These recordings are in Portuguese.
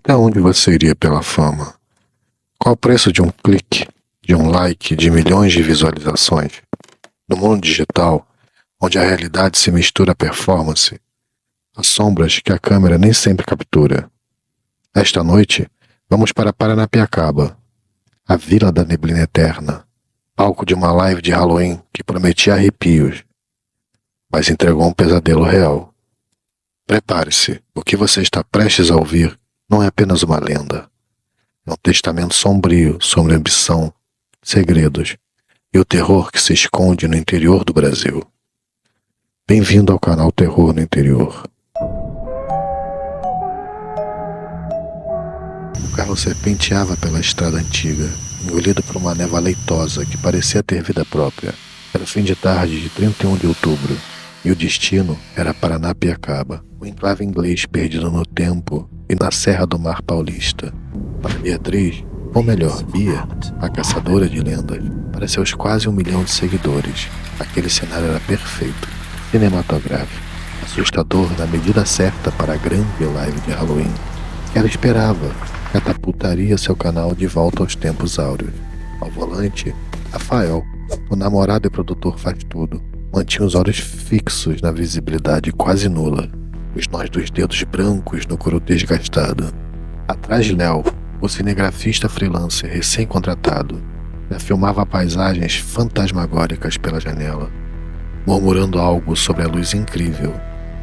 Até onde você iria pela fama? Qual o preço de um clique, de um like, de milhões de visualizações? No mundo digital, onde a realidade se mistura à performance, há sombras que a câmera nem sempre captura. Esta noite, vamos para Paranapiacaba, a Vila da Neblina Eterna, palco de uma live de Halloween que prometia arrepios, mas entregou um pesadelo real. Prepare-se, o que você está prestes a ouvir não é apenas uma lenda. É um testamento sombrio sobre ambição, segredos e o terror que se esconde no interior do Brasil. Bem-vindo ao canal Terror no Interior. O carro serpenteava pela estrada antiga, engolido por uma névoa leitosa que parecia ter vida própria. Era o fim de tarde de 31 de outubro, e o destino era Paranapiacaba, um enclave inglês perdido no tempo e na Serra do Mar Paulista. Para Beatriz, ou melhor, Bia, a caçadora de lendas, para seus quase 1 milhão de seguidores, aquele cenário era perfeito, cinematográfico, assustador na medida certa para a grande live de Halloween. Ela esperava, catapultaria seu canal de volta aos tempos áureos. Ao volante, Rafael, o namorado e produtor faz tudo, mantinha os olhos fixos na visibilidade quase nula, os nós dos dedos brancos no couro desgastado. Atrás de Léo, o cinegrafista freelancer recém-contratado, já filmava paisagens fantasmagóricas pela janela, murmurando algo sobre a luz incrível.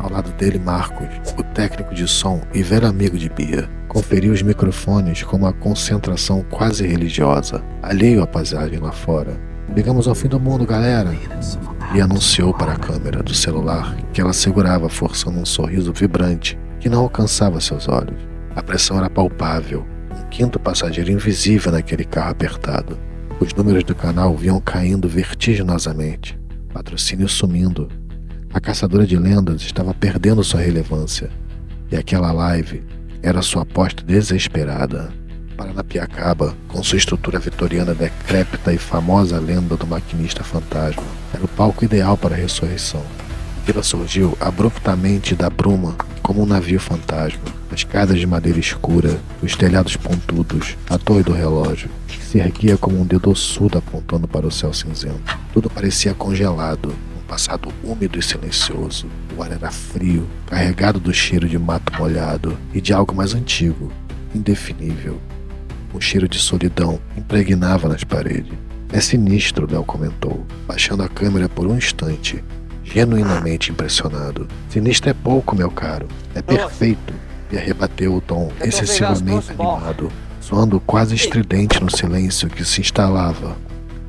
Ao lado dele, Marcos, o técnico de som e velho amigo de Bia, conferia os microfones com uma concentração quase religiosa, alheio à paisagem lá fora. Chegamos ao fim do mundo, galera! E anunciou para a câmera do celular que ela segurava forçando um sorriso vibrante que não alcançava seus olhos. A pressão era palpável, um quinto passageiro invisível naquele carro apertado. Os números do canal vinham caindo vertiginosamente, patrocínio sumindo. A caçadora de lendas estava perdendo sua relevância, e aquela live era sua aposta desesperada. Paranapiacaba, com sua estrutura vitoriana decrépita e famosa lenda do maquinista fantasma, era o palco ideal para a ressurreição. A vila surgiu abruptamente da bruma, como um navio fantasma. As casas de madeira escura, os telhados pontudos, a torre do relógio, que se erguia como um dedo ossudo apontando para o céu cinzento. Tudo parecia congelado, um passado úmido e silencioso. O ar era frio, carregado do cheiro de mato molhado e de algo mais antigo, indefinível. Um cheiro de solidão impregnava nas paredes. É sinistro, Léo comentou, baixando a câmera por um instante, genuinamente impressionado. Sinistro é pouco, meu caro. É perfeito. E rebateu o tom excessivamente animado, soando quase estridente no silêncio que se instalava,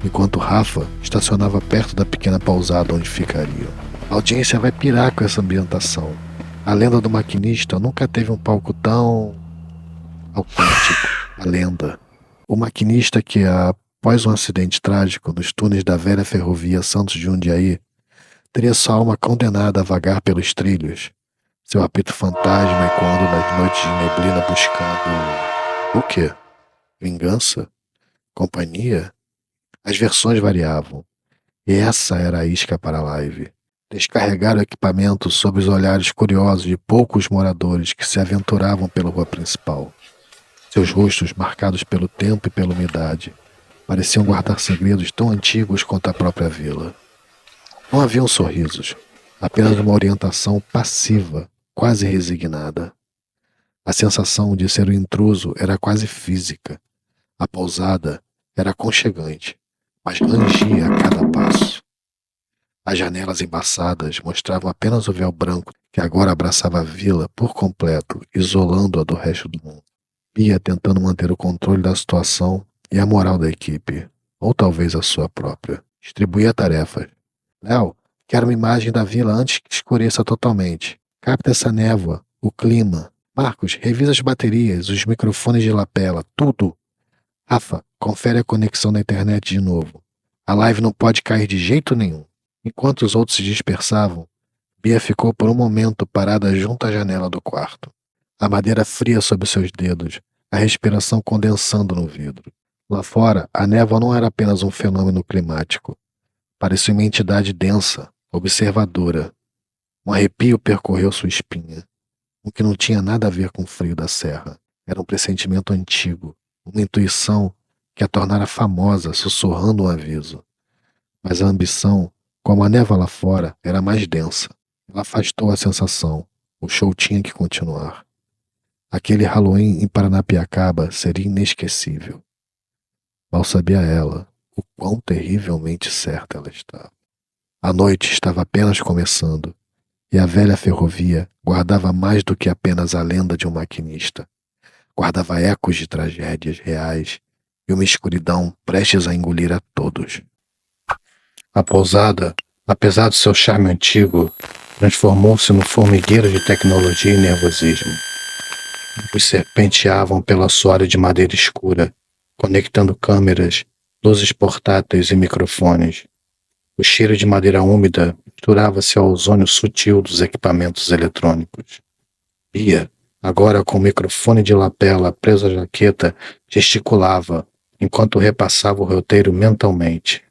enquanto Rafa estacionava perto da pequena pousada onde ficariam. A audiência vai pirar com essa ambientação. A lenda do maquinista nunca teve um palco tão autêntico. A lenda. O maquinista que, após um acidente trágico nos túneis da velha ferrovia Santos de Jundiaí, teria sua alma condenada a vagar pelos trilhos, seu apito fantasma ecoando nas noites de neblina buscando... o quê? Vingança? Companhia? As versões variavam, e essa era a isca para a live. Descarregar o equipamento sob os olhares curiosos de poucos moradores que se aventuravam pela rua principal. Seus rostos, marcados pelo tempo e pela umidade, pareciam guardar segredos tão antigos quanto a própria vila. Não haviam sorrisos, apenas uma orientação passiva, quase resignada. A sensação de ser um intruso era quase física. A pousada era aconchegante, mas rangia a cada passo. As janelas embaçadas mostravam apenas o véu branco que agora abraçava a vila por completo, isolando-a do resto do mundo. Bia tentando manter o controle da situação e a moral da equipe, ou talvez a sua própria. Distribuía tarefas. Léo, quero uma imagem da vila antes que escureça totalmente. Capta essa névoa, o clima. Marcos, revisa as baterias, os microfones de lapela, tudo. Rafa, confere a conexão na internet de novo. A live não pode cair de jeito nenhum. Enquanto os outros se dispersavam, Bia ficou por um momento parada junto à janela do quarto. A madeira fria sob seus dedos, a respiração condensando no vidro. Lá fora, a névoa não era apenas um fenômeno climático. Parecia uma entidade densa, observadora. Um arrepio percorreu sua espinha, o que não tinha nada a ver com o frio da serra. Era um pressentimento antigo, uma intuição que a tornara famosa, sussurrando um aviso. Mas a ambição, como a névoa lá fora, era mais densa. Ela afastou a sensação. O show tinha que continuar. Aquele Halloween em Paranapiacaba seria inesquecível. Mal sabia ela o quão terrivelmente certa ela estava. A noite estava apenas começando, e a velha ferrovia guardava mais do que apenas a lenda de um maquinista. Guardava ecos de tragédias reais e uma escuridão prestes a engolir a todos. A pousada, apesar do seu charme antigo, transformou-se num formigueiro de tecnologia e nervosismo. Os serpenteavam pelo assoalho de madeira escura, conectando câmeras, luzes portáteis e microfones. O cheiro de madeira úmida misturava-se ao ozônio sutil dos equipamentos eletrônicos. Bia, agora com o microfone de lapela preso à jaqueta, gesticulava, enquanto repassava o roteiro mentalmente.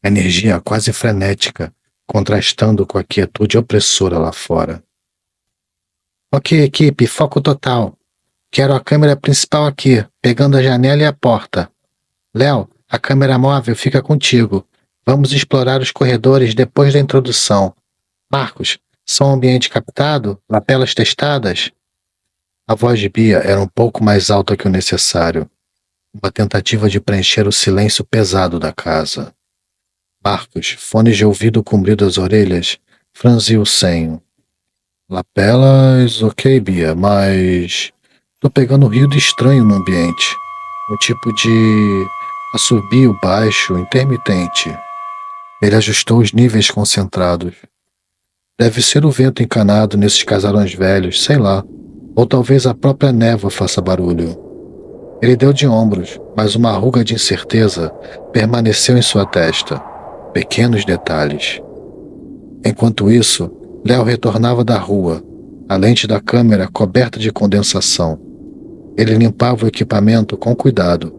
A energia quase frenética, contrastando com a quietude opressora lá fora. Ok, equipe, foco total. Quero a câmera principal aqui, pegando a janela e a porta. Léo, a câmera móvel fica contigo. Vamos explorar os corredores depois da introdução. Marcos, som ambiente captado? Lapelas testadas? A voz de Bia era um pouco mais alta que o necessário. Uma tentativa de preencher o silêncio pesado da casa. Marcos, fones de ouvido cobrindo as orelhas, franziu o senho. Lapelas, ok, Bia, mas tô pegando um ruído estranho no ambiente. Um tipo de assobio baixo, intermitente. Ele ajustou os níveis concentrados. Deve ser o vento encanado nesses casarões velhos, sei lá. Ou talvez a própria névoa faça barulho. Ele deu de ombros, mas uma ruga de incerteza permaneceu em sua testa. Pequenos detalhes. Enquanto isso, Léo retornava da rua, a lente da câmera coberta de condensação. Ele limpava o equipamento com cuidado,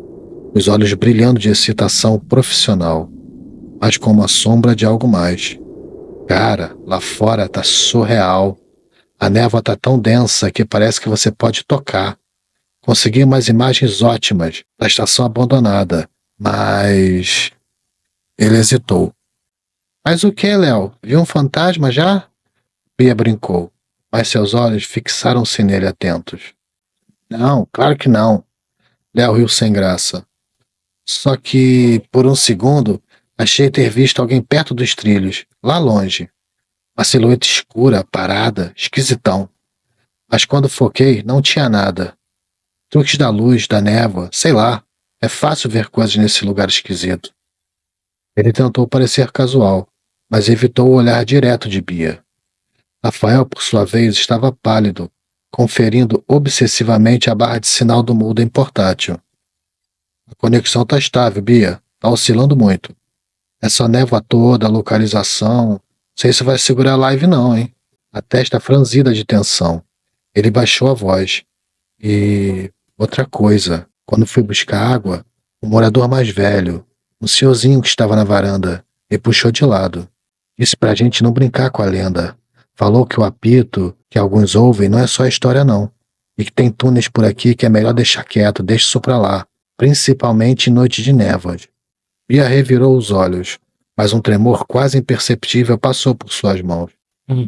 os olhos brilhando de excitação profissional, mas com uma sombra de algo mais. Cara, lá fora tá surreal. A névoa tá tão densa que parece que você pode tocar. Consegui umas imagens ótimas da estação abandonada, mas... Ele hesitou. Mas o que, Léo? Viu um fantasma já? Bia brincou, mas seus olhos fixaram-se nele atentos. Não, claro que não. Léo riu sem graça. Só que, por um segundo, achei ter visto alguém perto dos trilhos, lá longe. Uma silhueta escura, parada, esquisitão. Mas quando foquei, não tinha nada. Truques da luz, da névoa, sei lá. É fácil ver coisas nesse lugar esquisito. Ele tentou parecer casual, mas evitou o olhar direto de Bia. Rafael, por sua vez, estava pálido, conferindo obsessivamente a barra de sinal do modem portátil. A conexão tá estável, Bia. Tá oscilando muito. Essa névoa toda, a localização... Não sei se vai segurar a live não, hein? A testa franzida de tensão. Ele baixou a voz. E... outra coisa. Quando fui buscar água, o morador mais velho, um senhorzinho que estava na varanda, me puxou de lado. Disse pra gente não brincar com a lenda. Falou que o apito que alguns ouvem não é só história não. E que tem túneis por aqui que é melhor deixar quieto, deixa isso pra lá. Principalmente em noite de névoas. Bia revirou os olhos, mas um tremor quase imperceptível passou por suas mãos.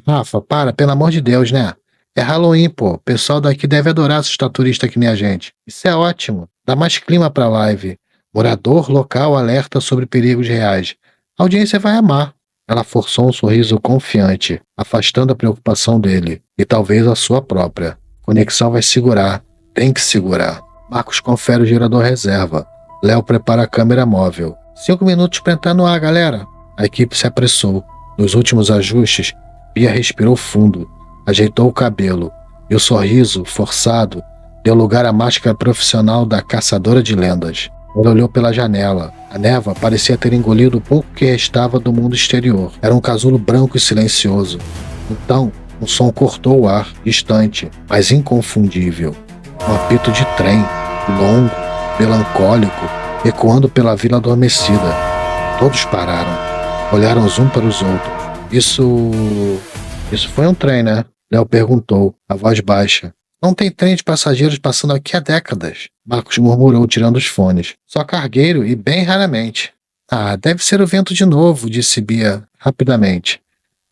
Rafa, para, pelo amor de Deus, né? É Halloween, pô. O pessoal daqui deve adorar assustar turista que nem a gente. Isso é ótimo. Dá mais clima pra live. Morador local alerta sobre perigos reais. A audiência vai amar. Ela forçou um sorriso confiante, afastando a preocupação dele, e talvez a sua própria. Conexão vai segurar. Tem que segurar. Marcos confere o gerador reserva. Léo prepara a câmera móvel. 5 minutos para entrar no ar, galera. A equipe se apressou. Nos últimos ajustes, Bia respirou fundo, ajeitou o cabelo, e o sorriso, forçado, deu lugar à máscara profissional da caçadora de lendas. Ela olhou pela janela. A névoa parecia ter engolido o pouco que restava do mundo exterior. Era um casulo branco e silencioso. Então, um som cortou o ar, distante, mas inconfundível. Um apito de trem, longo, melancólico, ecoando pela vila adormecida. Todos pararam. Olharam uns para os outros. Isso foi um trem, né? Léo perguntou, a voz baixa. Não tem trem de passageiros passando aqui há décadas, Marcos murmurou tirando os fones. Só cargueiro e bem raramente. Ah, deve ser o vento de novo, disse Bia rapidamente.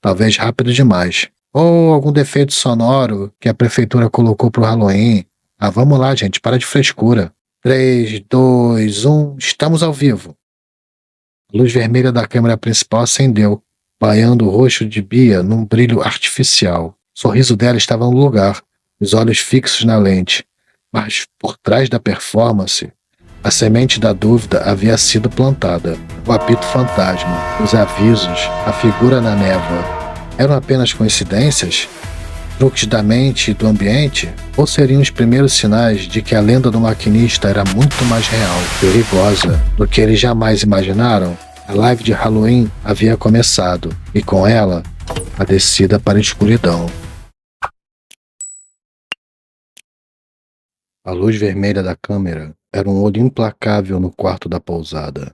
Talvez rápido demais. Ou algum defeito sonoro que a prefeitura colocou pro Halloween. Ah, vamos lá, gente, para de frescura. 3, 2, 1, estamos ao vivo. A luz vermelha da câmera principal acendeu, banhando o rosto de Bia num brilho artificial. O sorriso dela estava no lugar, os olhos fixos na lente. Mas por trás da performance, a semente da dúvida havia sido plantada. O apito fantasma, os avisos, a figura na névoa. Eram apenas coincidências? Truques da mente e do ambiente? Ou seriam os primeiros sinais de que a lenda do maquinista era muito mais real, perigosa, do que eles jamais imaginaram? A live de Halloween havia começado, e com ela, a descida para a escuridão. A luz vermelha da câmera era um olho implacável no quarto da pousada.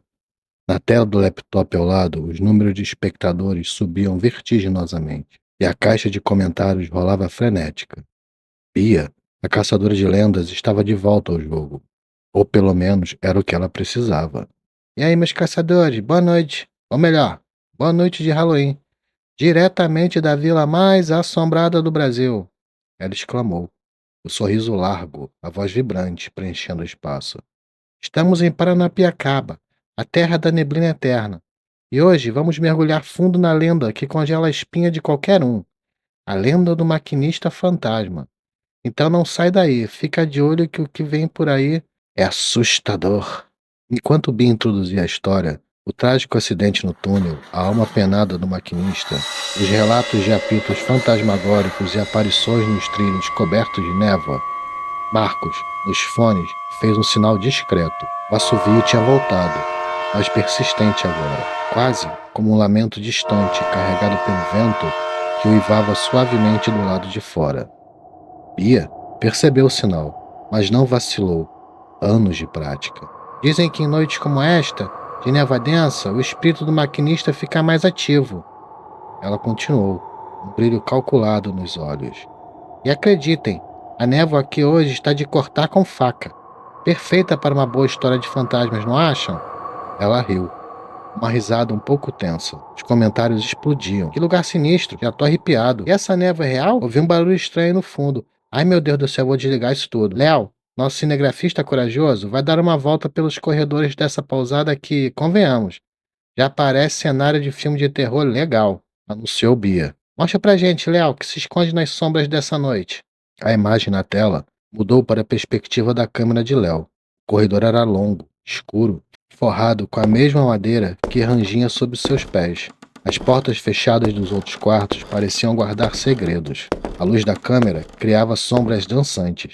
Na tela do laptop ao lado, os números de espectadores subiam vertiginosamente, e a caixa de comentários rolava frenética. Bia, a caçadora de lendas, estava de volta ao jogo. Ou pelo menos era o que ela precisava. E aí, meus caçadores, boa noite. Ou melhor, boa noite de Halloween. Diretamente da vila mais assombrada do Brasil. Ela exclamou, o sorriso largo, a voz vibrante, preenchendo o espaço. Estamos em Paranapiacaba, a terra da neblina eterna. E hoje vamos mergulhar fundo na lenda que congela a espinha de qualquer um. A lenda do maquinista fantasma. Então não sai daí, fica de olho que o que vem por aí é assustador. Enquanto Bia introduzia a história, o trágico acidente no túnel, a alma penada do maquinista, os relatos de apitos fantasmagóricos e aparições nos trilhos cobertos de névoa, Marcos, nos fones, fez um sinal discreto. O assovio tinha voltado, mas persistente agora, quase como um lamento distante carregado pelo vento que uivava suavemente do lado de fora. Bia percebeu o sinal, mas não vacilou. Anos de prática. Dizem que em noites como esta, de névoa densa, o espírito do maquinista fica mais ativo. Ela continuou, um brilho calculado nos olhos. E acreditem, a névoa aqui hoje está de cortar com faca. Perfeita para uma boa história de fantasmas, não acham? Ela riu. Uma risada um pouco tensa. Os comentários explodiam. Que lugar sinistro. Já tô arrepiado. E essa névoa é real? Ouvi um barulho estranho no fundo. Ai, meu Deus do céu, vou desligar isso tudo. Léo, nosso cinegrafista corajoso, vai dar uma volta pelos corredores dessa pousada que, convenhamos, já parece cenário de filme de terror legal, anunciou Bia. Mostra pra gente, Léo, o que se esconde nas sombras dessa noite. A imagem na tela mudou para a perspectiva da câmera de Léo. O corredor era longo, escuro, forrado com a mesma madeira que rangia sob seus pés. As portas fechadas dos outros quartos pareciam guardar segredos. A luz da câmera criava sombras dançantes.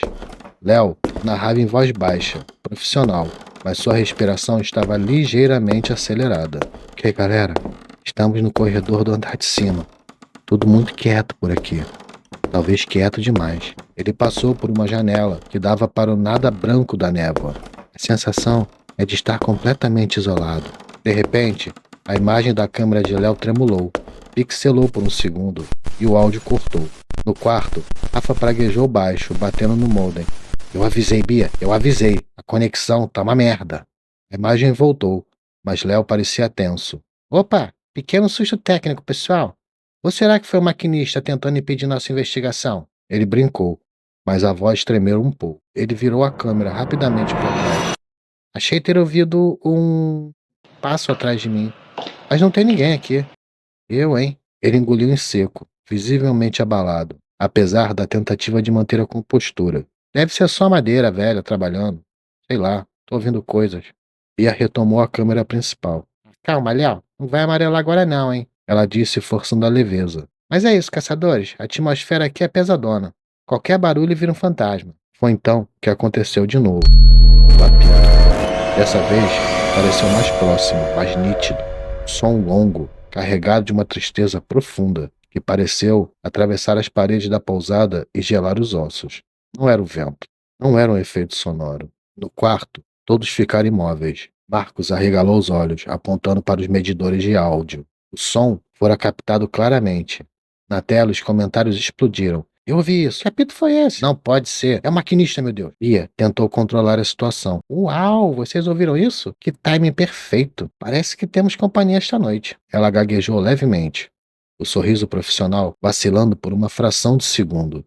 Léo narrava em voz baixa, profissional, mas sua respiração estava ligeiramente acelerada. Ok, galera, estamos no corredor do andar de cima. Tudo muito quieto por aqui. Talvez quieto demais. Ele passou por uma janela que dava para o nada branco da névoa. A sensação é de estar completamente isolado. De repente, a imagem da câmera de Léo tremulou, pixelou por um segundo e o áudio cortou. No quarto, Rafa praguejou baixo, batendo no modem. Eu avisei, Bia, eu avisei. A conexão tá uma merda. A imagem voltou, mas Léo parecia tenso. Opa, pequeno susto técnico, pessoal. Ou será que foi o maquinista tentando impedir nossa investigação? Ele brincou, mas a voz tremeu um pouco. Ele virou a câmera rapidamente para trás. Achei ter ouvido um passo atrás de mim, mas não tem ninguém aqui. Eu, hein? Ele engoliu em seco, visivelmente abalado, apesar da tentativa de manter a compostura. Deve ser só a madeira velha trabalhando. Sei lá, tô ouvindo coisas. Bia retomou a câmera principal. Calma, Léo, não vai amarelar agora não, hein? Ela disse, forçando a leveza. Mas é isso, caçadores. A atmosfera aqui é pesadona. Qualquer barulho vira um fantasma. Foi então que aconteceu de novo. O apito. Dessa vez, pareceu mais próximo, mais nítido. Um som longo, carregado de uma tristeza profunda, que pareceu atravessar as paredes da pousada e gelar os ossos. Não era o vento. Não era um efeito sonoro. No quarto, todos ficaram imóveis. Marcos arregalou os olhos, apontando para os medidores de áudio. O som fora captado claramente. Na tela, os comentários explodiram. Eu ouvi isso. Que apito foi esse? Não pode ser. É o maquinista, meu Deus. Bia tentou controlar a situação. Uau, vocês ouviram isso? Que timing perfeito. Parece que temos companhia esta noite. Ela gaguejou levemente, o sorriso profissional vacilando por uma fração de segundo.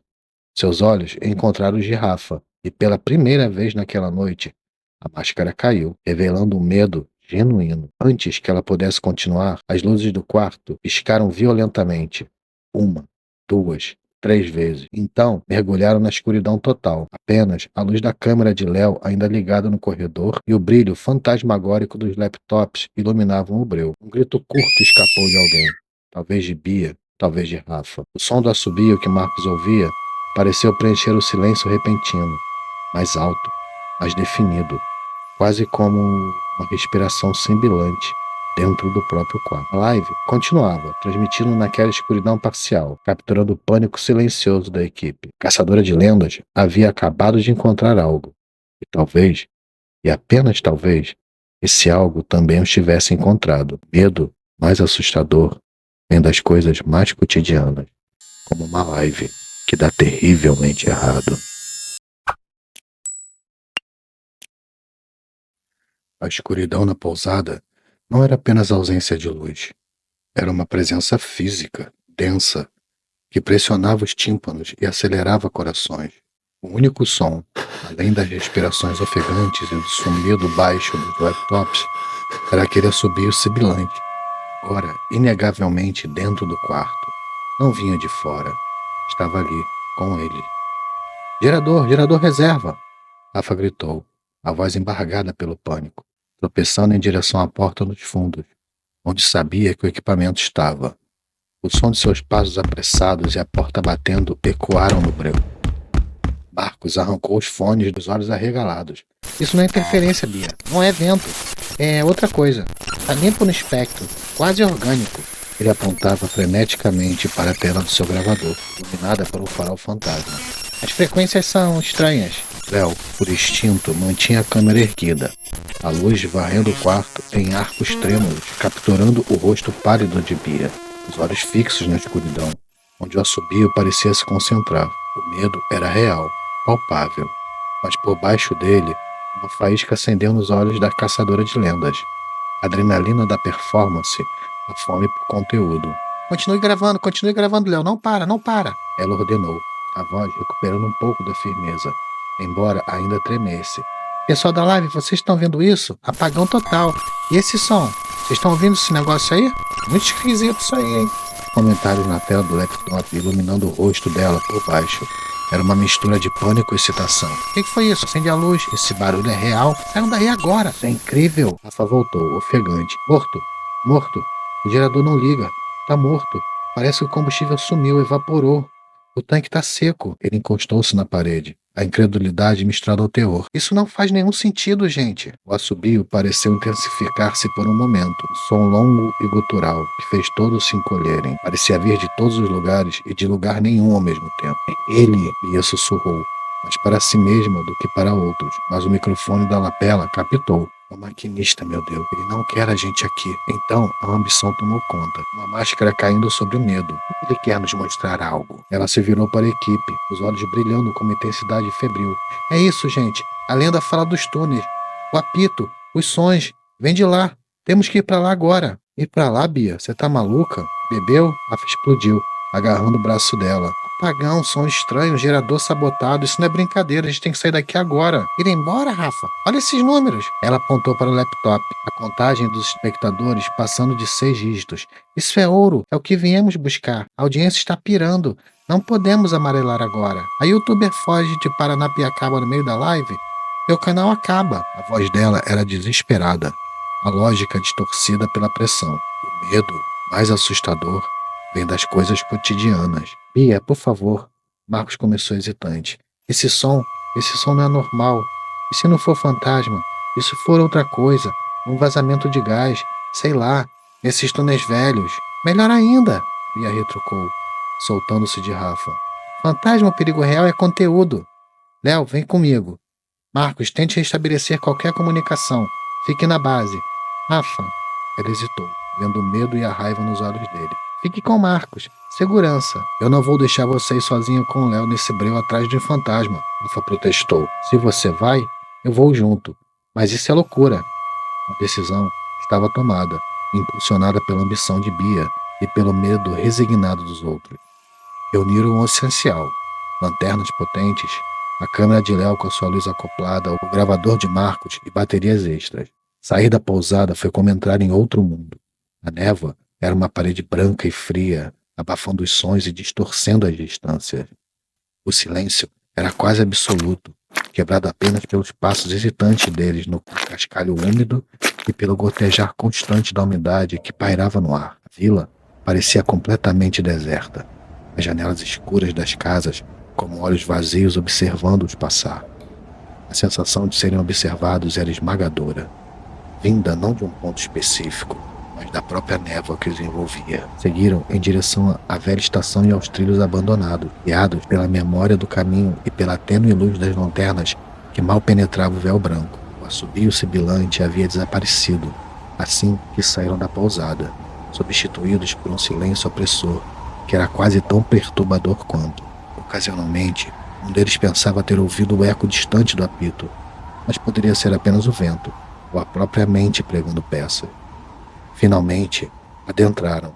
Seus olhos encontraram os de Rafa, e pela primeira vez naquela noite, a máscara caiu, revelando um medo genuíno. Antes que ela pudesse continuar, as luzes do quarto piscaram violentamente. Uma, duas, três vezes. Então, mergulharam na escuridão total. Apenas a luz da câmera de Léo ainda ligada no corredor e o brilho fantasmagórico dos laptops iluminavam o breu. Um grito curto escapou de alguém. Talvez de Bia, talvez de Rafa. O som do assobio que Marcos ouvia pareceu preencher o silêncio repentino, mais alto, mais definido, quase como uma respiração sibilante dentro do próprio quarto. A live continuava, transmitindo naquela escuridão parcial, capturando o pânico silencioso da equipe. Caçadora de lendas havia acabado de encontrar algo, e talvez, e apenas talvez, esse algo também o tivesse encontrado. Medo mais assustador vem das coisas mais cotidianas, como uma live que dá terrivelmente errado. A escuridão na pousada não era apenas ausência de luz. Era uma presença física, densa, que pressionava os tímpanos e acelerava corações. O único som, além das respirações ofegantes e do sumido baixo dos laptops, era aquele assobio sibilante, agora inegavelmente dentro do quarto. Não vinha de fora. Estava ali, com ele. Gerador, gerador reserva! Rafa gritou, a voz embargada pelo pânico, tropeçando em direção à porta dos fundos, onde sabia que o equipamento estava. O som de seus passos apressados e a porta batendo ecoaram no breu. Marcos arrancou os fones dos olhos arregalados. Isso não é interferência, Bia. Não é vento. É outra coisa. Tá limpo no espectro. Quase orgânico. Ele apontava freneticamente para a tela do seu gravador, iluminada por um farol fantasma. As frequências são estranhas. Léo, por instinto, mantinha a câmera erguida, a luz varrendo o quarto em arcos trêmulos, capturando o rosto pálido de Bia, os olhos fixos na escuridão, onde o assobio parecia se concentrar. O medo era real, palpável, mas por baixo dele, uma faísca acendeu nos olhos da caçadora de lendas. A adrenalina da performance, a fome por conteúdo. Continue gravando, Léo, não para, não para! Ela ordenou, a voz recuperando um pouco da firmeza, embora ainda tremesse. Pessoal da live, vocês estão vendo isso? Apagão total. E esse som? Vocês estão ouvindo esse negócio aí? Muito esquisito isso aí, hein? Comentários na tela do laptop iluminando o rosto dela por baixo. Era uma mistura de pânico e excitação. O que foi isso? Acende a luz. Esse barulho é real. Saiam daí agora. Isso é incrível. Rafa voltou, ofegante. Morto. Morto. O gerador não liga. Tá morto. Parece que o combustível sumiu, evaporou. O tanque tá seco. Ele encostou-se na parede. A incredulidade misturada ao terror. Isso não faz nenhum sentido, gente. O assobio pareceu intensificar-se por um momento. Um som longo e gutural, que fez todos se encolherem. Parecia vir de todos os lugares e de lugar nenhum ao mesmo tempo. Ele, Bia sussurrou, mais para si mesma do que para outros. Mas o microfone da lapela captou. O maquinista, meu Deus, ele não quer a gente aqui. Então, a ambição tomou conta. Uma máscara caindo sobre o medo. Ele quer nos mostrar algo. Ela se virou para a equipe, os olhos brilhando com uma intensidade febril. É isso, gente. A lenda fala dos túneis. O apito, os sons. Vem de lá. Temos que ir para lá agora. Ir para lá, Bia? Você tá maluca? Bebeu? Rafa explodiu, agarrando o braço dela. Apagão, som estranho, gerador sabotado. Isso não é brincadeira, a gente tem que sair daqui agora. Ir embora, Rafa? Olha esses números. Ela apontou para o laptop. A contagem dos espectadores passando de 6 dígitos. Isso é ouro, é o que viemos buscar. A audiência está pirando. Não podemos amarelar agora. A youtuber foge de Paranapiacaba no meio da live. Meu canal acaba. A voz dela era desesperada. A lógica distorcida pela pressão. O medo, mais assustador, vem das coisas cotidianas. Bia, por favor. Marcos começou hesitante. Esse som não é normal. E se não for fantasma? E se for outra coisa? Um vazamento de gás? Sei lá. Esses túneis velhos? Melhor ainda, Bia retrucou, soltando-se de Rafa. Fantasma ou perigo real é conteúdo. Léo, vem comigo. Marcos, tente restabelecer qualquer comunicação. Fique na base. Rafa. Ela hesitou, vendo o medo e a raiva nos olhos dele. Fique com Marcos. Segurança. Eu não vou deixar vocês sozinhos com o Léo nesse breu atrás de fantasma, Rafa protestou. Se você vai, eu vou junto. Mas isso é loucura. A decisão estava tomada, impulsionada pela ambição de Bia e pelo medo resignado dos outros. Reuniram o essencial: lanternas potentes, a câmera de Léo com sua luz acoplada, o gravador de Marcos e baterias extras. Sair da pousada foi como entrar em outro mundo. A névoa era uma parede branca e fria, abafando os sons e distorcendo as distâncias. O silêncio era quase absoluto, quebrado apenas pelos passos hesitantes deles no cascalho úmido e pelo gotejar constante da umidade que pairava no ar. A vila parecia completamente deserta, as janelas escuras das casas como olhos vazios observando-os passar. A sensação de serem observados era esmagadora, vinda não de um ponto específico, mas da própria névoa que os envolvia. Seguiram em direção à velha estação e aos trilhos abandonados, guiados pela memória do caminho e pela tênue luz das lanternas que mal penetrava o véu branco. O assobio sibilante havia desaparecido, assim que saíram da pousada, substituídos por um silêncio opressor, que era quase tão perturbador quanto. Ocasionalmente, um deles pensava ter ouvido o eco distante do apito, mas poderia ser apenas o vento, ou a própria mente pregando peças. Finalmente, adentraram.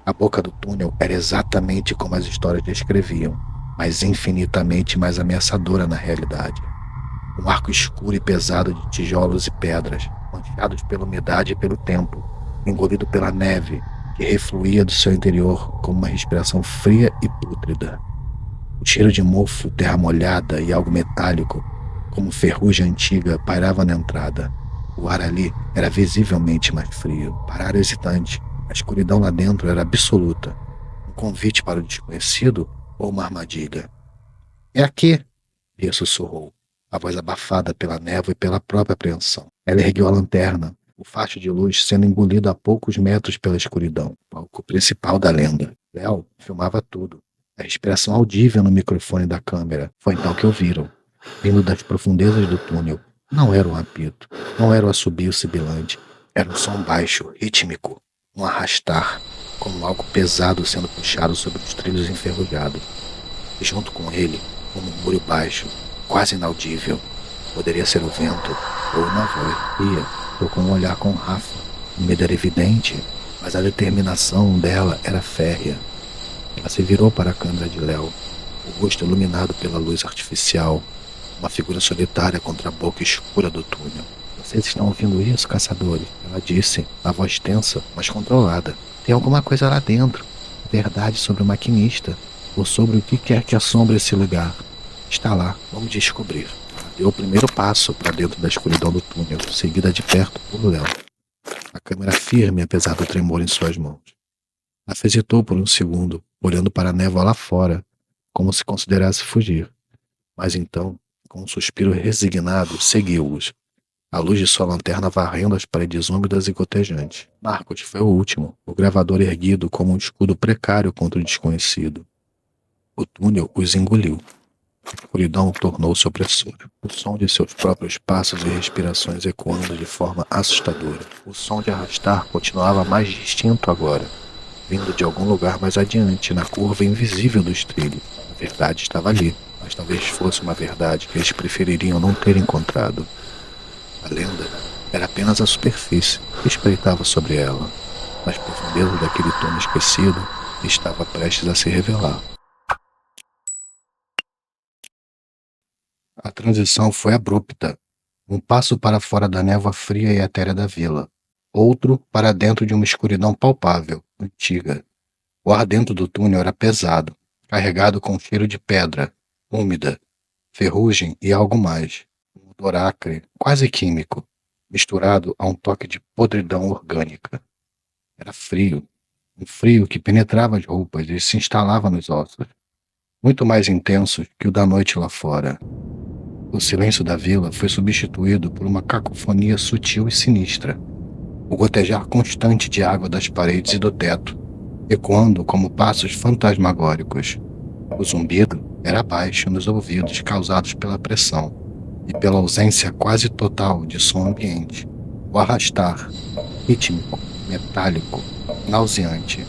A boca do túnel era exatamente como as histórias descreviam, mas infinitamente mais ameaçadora na realidade. Um arco escuro e pesado de tijolos e pedras, manchados pela umidade e pelo tempo, engolido pela neve, que refluía do seu interior como uma respiração fria e pútrida. O cheiro de mofo, terra molhada e algo metálico, como ferrugem antiga, pairava na entrada. O ar ali era visivelmente mais frio. Pararam hesitante. A escuridão lá dentro era absoluta. Um convite para o desconhecido ou uma armadilha? É aqui, Bia sussurrou, a voz abafada pela névoa e pela própria apreensão. Ela ergueu a lanterna, o facho de luz sendo engolido a poucos metros pela escuridão, palco principal da lenda. Léo filmava tudo. A respiração audível no microfone da câmera. Foi então que ouviram, vindo das profundezas do túnel. Não era um apito, não era um assobio sibilante. Era um som baixo, rítmico, um arrastar, como algo pesado sendo puxado sobre os trilhos enferrujados. E junto com ele, um murmúrio baixo, quase inaudível. Poderia ser o vento ou uma voz. Bia trocou um olhar com Rafa. O medo era evidente, mas a determinação dela era férrea. Ela se virou para a câmera de Léo, o rosto iluminado pela luz artificial, uma figura solitária contra a boca escura do túnel. Vocês estão ouvindo isso, caçadores? Ela disse, a voz tensa, mas controlada. Tem alguma coisa lá dentro. Verdade sobre o maquinista, ou sobre o que quer que assombre esse lugar. Está lá, vamos descobrir. Deu o primeiro passo para dentro da escuridão do túnel, seguida de perto por Léo. A câmera firme, apesar do tremor em suas mãos. Ela hesitou por um segundo, olhando para a névoa lá fora, como se considerasse fugir. Mas então, com um suspiro resignado, seguiu-os. A luz de sua lanterna varrendo as paredes úmidas e gotejantes. Marcos foi o último, o gravador erguido como um escudo precário contra o desconhecido. O túnel os engoliu. A escuridão tornou-se opressora. O som de seus próprios passos e respirações ecoando de forma assustadora. O som de arrastar continuava mais distinto agora, vindo de algum lugar mais adiante, na curva invisível dos trilhos. A verdade estava ali, mas talvez fosse uma verdade que eles prefeririam não ter encontrado. A lenda era apenas a superfície que espreitava sobre ela, mas por profundezas daquele túnel esquecido estava prestes a se revelar. A transição foi abrupta. Um passo para fora da névoa fria e etérea da vila. Outro para dentro de uma escuridão palpável, antiga. O ar dentro do túnel era pesado, carregado com cheiro de pedra, úmida, ferrugem e algo mais. Um odor acre, quase químico, misturado a um toque de podridão orgânica. Era frio. Um frio que penetrava as roupas e se instalava nos ossos. Muito mais intenso que o da noite lá fora. O silêncio da vila foi substituído por uma cacofonia sutil e sinistra. O gotejar constante de água das paredes e do teto, ecoando como passos fantasmagóricos. O zumbido era baixo nos ouvidos causados pela pressão e pela ausência quase total de som ambiente. O arrastar, rítmico, metálico, nauseante.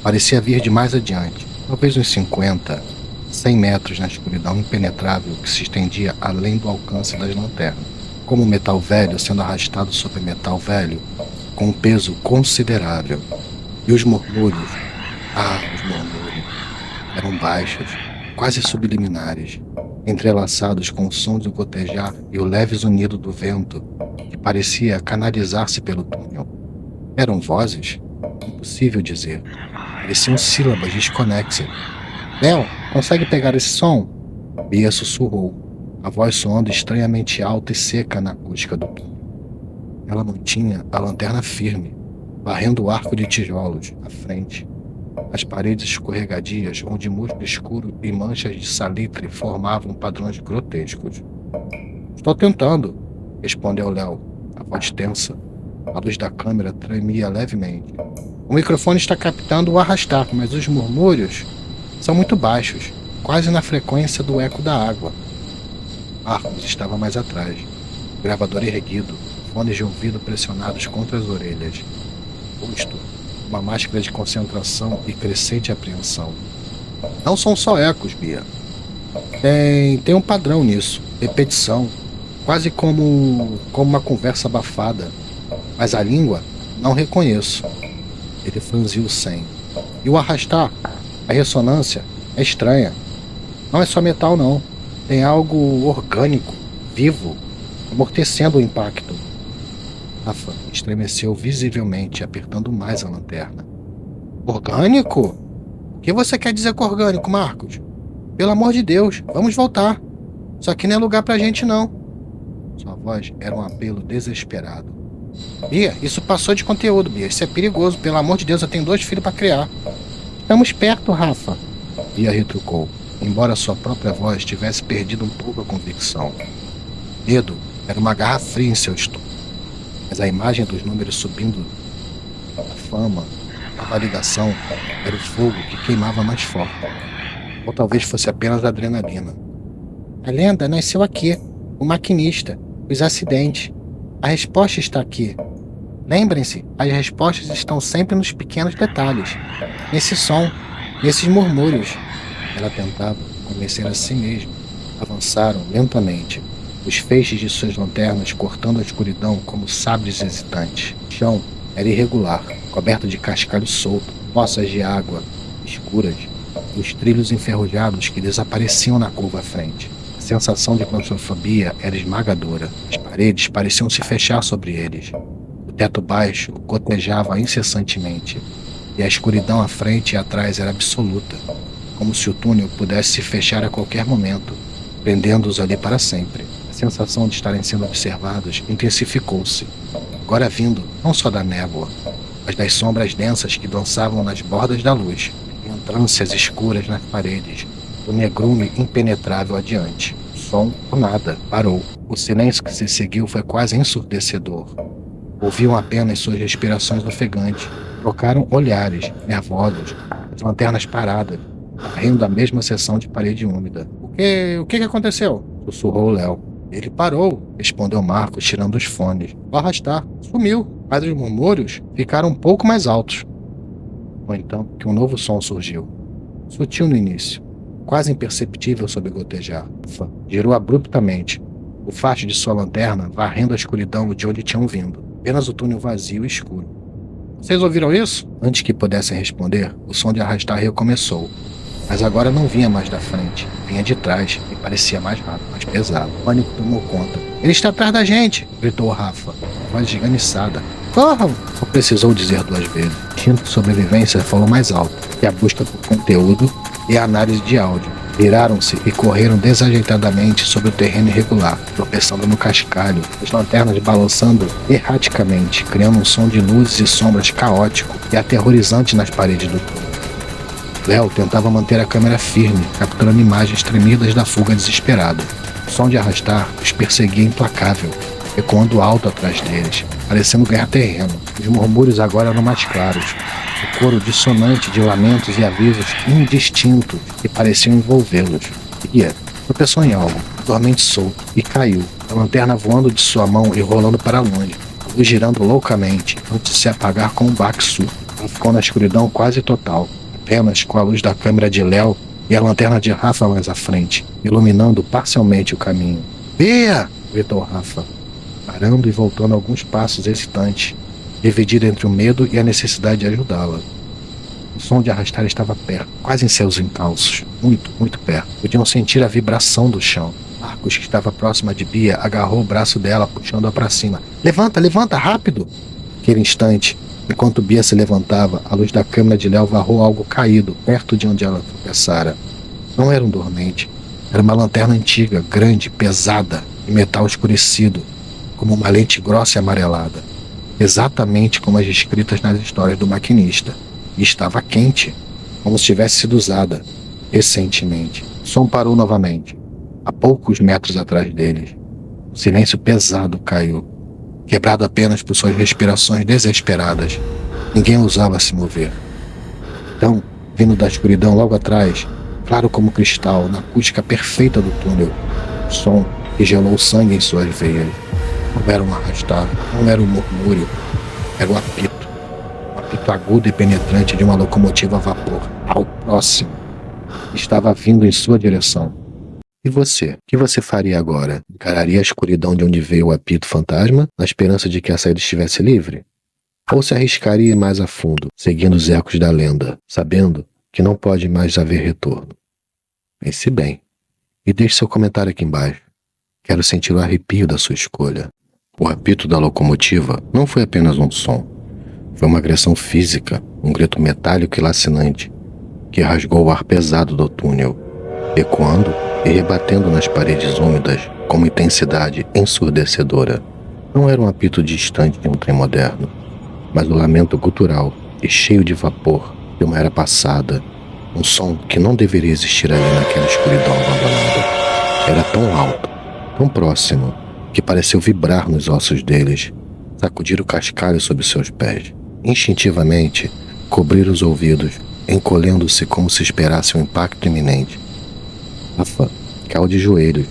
Parecia vir de mais adiante, talvez uns 50, 100 metros na escuridão impenetrável que se estendia além do alcance das lanternas, como metal velho sendo arrastado sobre metal velho, com um peso considerável. E os murmúrios, os murmúrios, eram baixos, quase subliminares, entrelaçados com o som do gotejar e o leve zunido do vento, que parecia canalizar-se pelo túnel. Eram vozes? Impossível dizer. Pareciam sílabas desconexas. Léo, consegue pegar esse som? Bia sussurrou, a voz soando estranhamente alta e seca na acústica do túnel. Ela mantinha a lanterna firme, varrendo o arco de tijolos à frente. As paredes escorregadias, onde musgo escuro e manchas de salitre formavam padrões grotescos. Estou tentando, respondeu Léo, a voz tensa. A luz da câmera tremia levemente. O microfone está captando o arrastar, mas os murmúrios são muito baixos, quase na frequência do eco da água. Marcos estava mais atrás, gravador erguido, fones de ouvido pressionados contra as orelhas. Rosto, uma máscara de concentração e crescente apreensão. Não são só ecos, Bia. Tem um padrão nisso, repetição, quase como uma conversa abafada. Mas a língua, não reconheço. Ele franziu o senho. E o arrastar, a ressonância, é estranha. Não é só metal, não. Tem algo orgânico, vivo, amortecendo o impacto. Rafa estremeceu visivelmente, apertando mais a lanterna. Orgânico? O que você quer dizer com orgânico, Marcos? Pelo amor de Deus, vamos voltar. Isso aqui não é lugar pra gente, não. Sua voz era um apelo desesperado. Bia, isso passou de conteúdo, Bia. Isso é perigoso. Pelo amor de Deus, eu tenho 2 filhos pra criar. Estamos perto, Rafa. Bia retrucou, embora sua própria voz tivesse perdido um pouco a convicção. Medo era uma garra fria em seu estômago. Mas a imagem dos números subindo, a fama, a validação, era o fogo que queimava mais forte. Ou talvez fosse apenas a adrenalina. A lenda nasceu aqui. O maquinista, os acidentes. A resposta está aqui. Lembrem-se, as respostas estão sempre nos pequenos detalhes. Nesse som, nesses murmúrios. Ela tentava convencer a si mesma. Avançaram lentamente, os feixes de suas lanternas cortando a escuridão como sabres hesitantes. O chão era irregular, coberto de cascalho solto, poças de água escuras e os trilhos enferrujados que desapareciam na curva à frente. A sensação de claustrofobia era esmagadora. As paredes pareciam se fechar sobre eles. O teto baixo gotejava incessantemente, e a escuridão à frente e atrás era absoluta, como se o túnel pudesse se fechar a qualquer momento, prendendo-os ali para sempre. A sensação de estarem sendo observados intensificou-se, agora vindo não só da névoa, mas das sombras densas que dançavam nas bordas da luz, e entrâncias escuras nas paredes, do negrume impenetrável adiante. O som, do nada, parou. O silêncio que se seguiu foi quase ensurdecedor. Ouviam apenas suas respirações ofegantes. Trocaram olhares, nervosos, as lanternas paradas, rindo da mesma seção de parede úmida. O que aconteceu? Sussurrou Léo. Ele parou, respondeu Marcos, tirando os fones. O arrastar sumiu, mas os murmúrios ficaram um pouco mais altos. Foi então que um novo som surgiu. Sutil no início, quase imperceptível sob o gotejar. Girou abruptamente, o facho de sua lanterna varrendo a escuridão de onde tinham vindo. Apenas o túnel vazio e escuro. Vocês ouviram isso? Antes que pudessem responder, o som de arrastar recomeçou. Mas agora não vinha mais da frente, vinha de trás e parecia mais rápido, mais pesado. O pânico tomou conta. Ele está atrás da gente! Gritou Rafa, voz esganiçada. Corram! Não precisou dizer 2 vezes. O instinto de sobrevivência falou mais alto, que a busca por conteúdo e a análise de áudio. Viraram-se e correram desajeitadamente sobre o terreno irregular, tropeçando no cascalho, as lanternas balançando erraticamente, criando um som de luzes e sombras caótico e aterrorizante nas paredes do túnel. Léo tentava manter a câmera firme, capturando imagens tremidas da fuga desesperada. O som de arrastar os perseguia implacável, ecoando alto atrás deles, parecendo ganhar terreno. Os murmúrios agora eram mais claros, o coro dissonante de lamentos e avisos indistintos que pareciam envolvê-los. Bia tropeçou em algo, dormente solto, e caiu, a lanterna voando de sua mão e rolando para longe, a luz girando loucamente, antes de se apagar com um baque surdo. Ficou na escuridão quase total, apenas com a luz da câmera de Léo e a lanterna de Rafa mais à frente, iluminando parcialmente o caminho. "Bia!" gritou Rafa, parando e voltando alguns passos hesitante, dividido entre o medo e a necessidade de ajudá-la. O som de arrastar estava perto, quase em seus encalços, muito, muito perto. Podiam sentir a vibração do chão. Marcos, que estava próxima de Bia, agarrou o braço dela, puxando-a para cima. "Levanta, levanta, rápido!" Naquele instante, enquanto Bia se levantava, a luz da câmera de Léo varrou algo caído, perto de onde ela tropeçara. Não era um dormente. Era uma lanterna antiga, grande, pesada, de metal escurecido, como uma lente grossa e amarelada. Exatamente como as descritas nas histórias do maquinista. E estava quente, como se tivesse sido usada, recentemente. O som parou novamente, a poucos metros atrás deles. O silêncio pesado caiu, quebrado apenas por suas respirações desesperadas. Ninguém ousava se mover. Então, vindo da escuridão logo atrás, claro como cristal, na acústica perfeita do túnel, o som que gelou o sangue em suas veias. Não era um arrastar, não era um murmúrio, era um apito agudo e penetrante de uma locomotiva a vapor, ao próximo. Estava vindo em sua direção. E você? O que você faria agora? Encararia a escuridão de onde veio o apito fantasma, na esperança de que a saída estivesse livre? Ou se arriscaria ir mais a fundo, seguindo os ecos da lenda, sabendo que não pode mais haver retorno? Pense bem. E deixe seu comentário aqui embaixo. Quero sentir o arrepio da sua escolha. O apito da locomotiva não foi apenas um som. Foi uma agressão física, um grito metálico e lacinante, que rasgou o ar pesado do túnel, ecoando e rebatendo nas paredes úmidas com uma intensidade ensurdecedora. Não era um apito distante de um trem moderno, mas o lamento gutural e cheio de vapor de uma era passada, um som que não deveria existir ali naquela escuridão abandonada. Era tão alto, tão próximo, que pareceu vibrar nos ossos deles, sacudir o cascalho sob seus pés. Instintivamente, cobrir os ouvidos, encolhendo-se como se esperasse um impacto iminente. Rafa caiu de joelhos,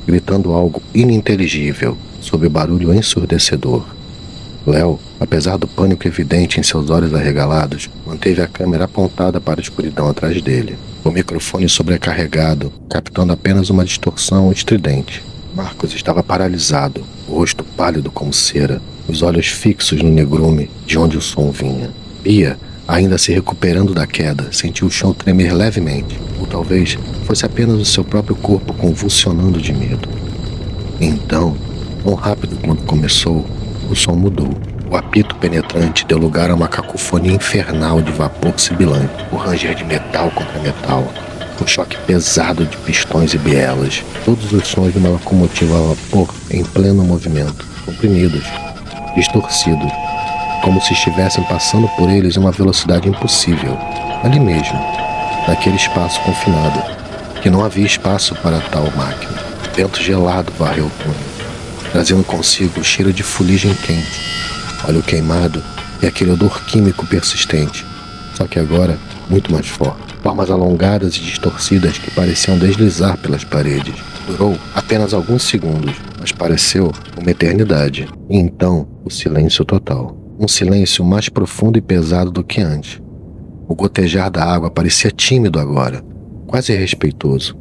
gritando algo ininteligível sob o barulho ensurdecedor. Léo, apesar do pânico evidente em seus olhos arregalados, manteve a câmera apontada para a escuridão atrás dele, o microfone sobrecarregado, captando apenas uma distorção estridente. Marcos estava paralisado, o rosto pálido como cera, os olhos fixos no negrume de onde o som vinha. Bia, ainda se recuperando da queda, sentiu o chão tremer levemente, ou talvez fosse apenas o seu próprio corpo convulsionando de medo. Então, tão rápido quanto começou, o som mudou. O apito penetrante deu lugar a uma cacofonia infernal de vapor sibilante, o ranger de metal contra metal, o choque pesado de pistões e bielas, todos os sons de uma locomotiva a vapor em pleno movimento, comprimidos, distorcidos, como se estivessem passando por eles em uma velocidade impossível, ali mesmo, naquele espaço confinado, que não havia espaço para tal máquina. Vento gelado varreu o túnel, trazendo consigo o cheiro de fuligem quente, óleo queimado e aquele odor químico persistente, só que agora muito mais forte. Formas alongadas e distorcidas que pareciam deslizar pelas paredes. Durou apenas alguns segundos, mas pareceu uma eternidade. E então, o silêncio total. Um silêncio mais profundo e pesado do que antes. O gotejar da água parecia tímido agora, quase respeitoso.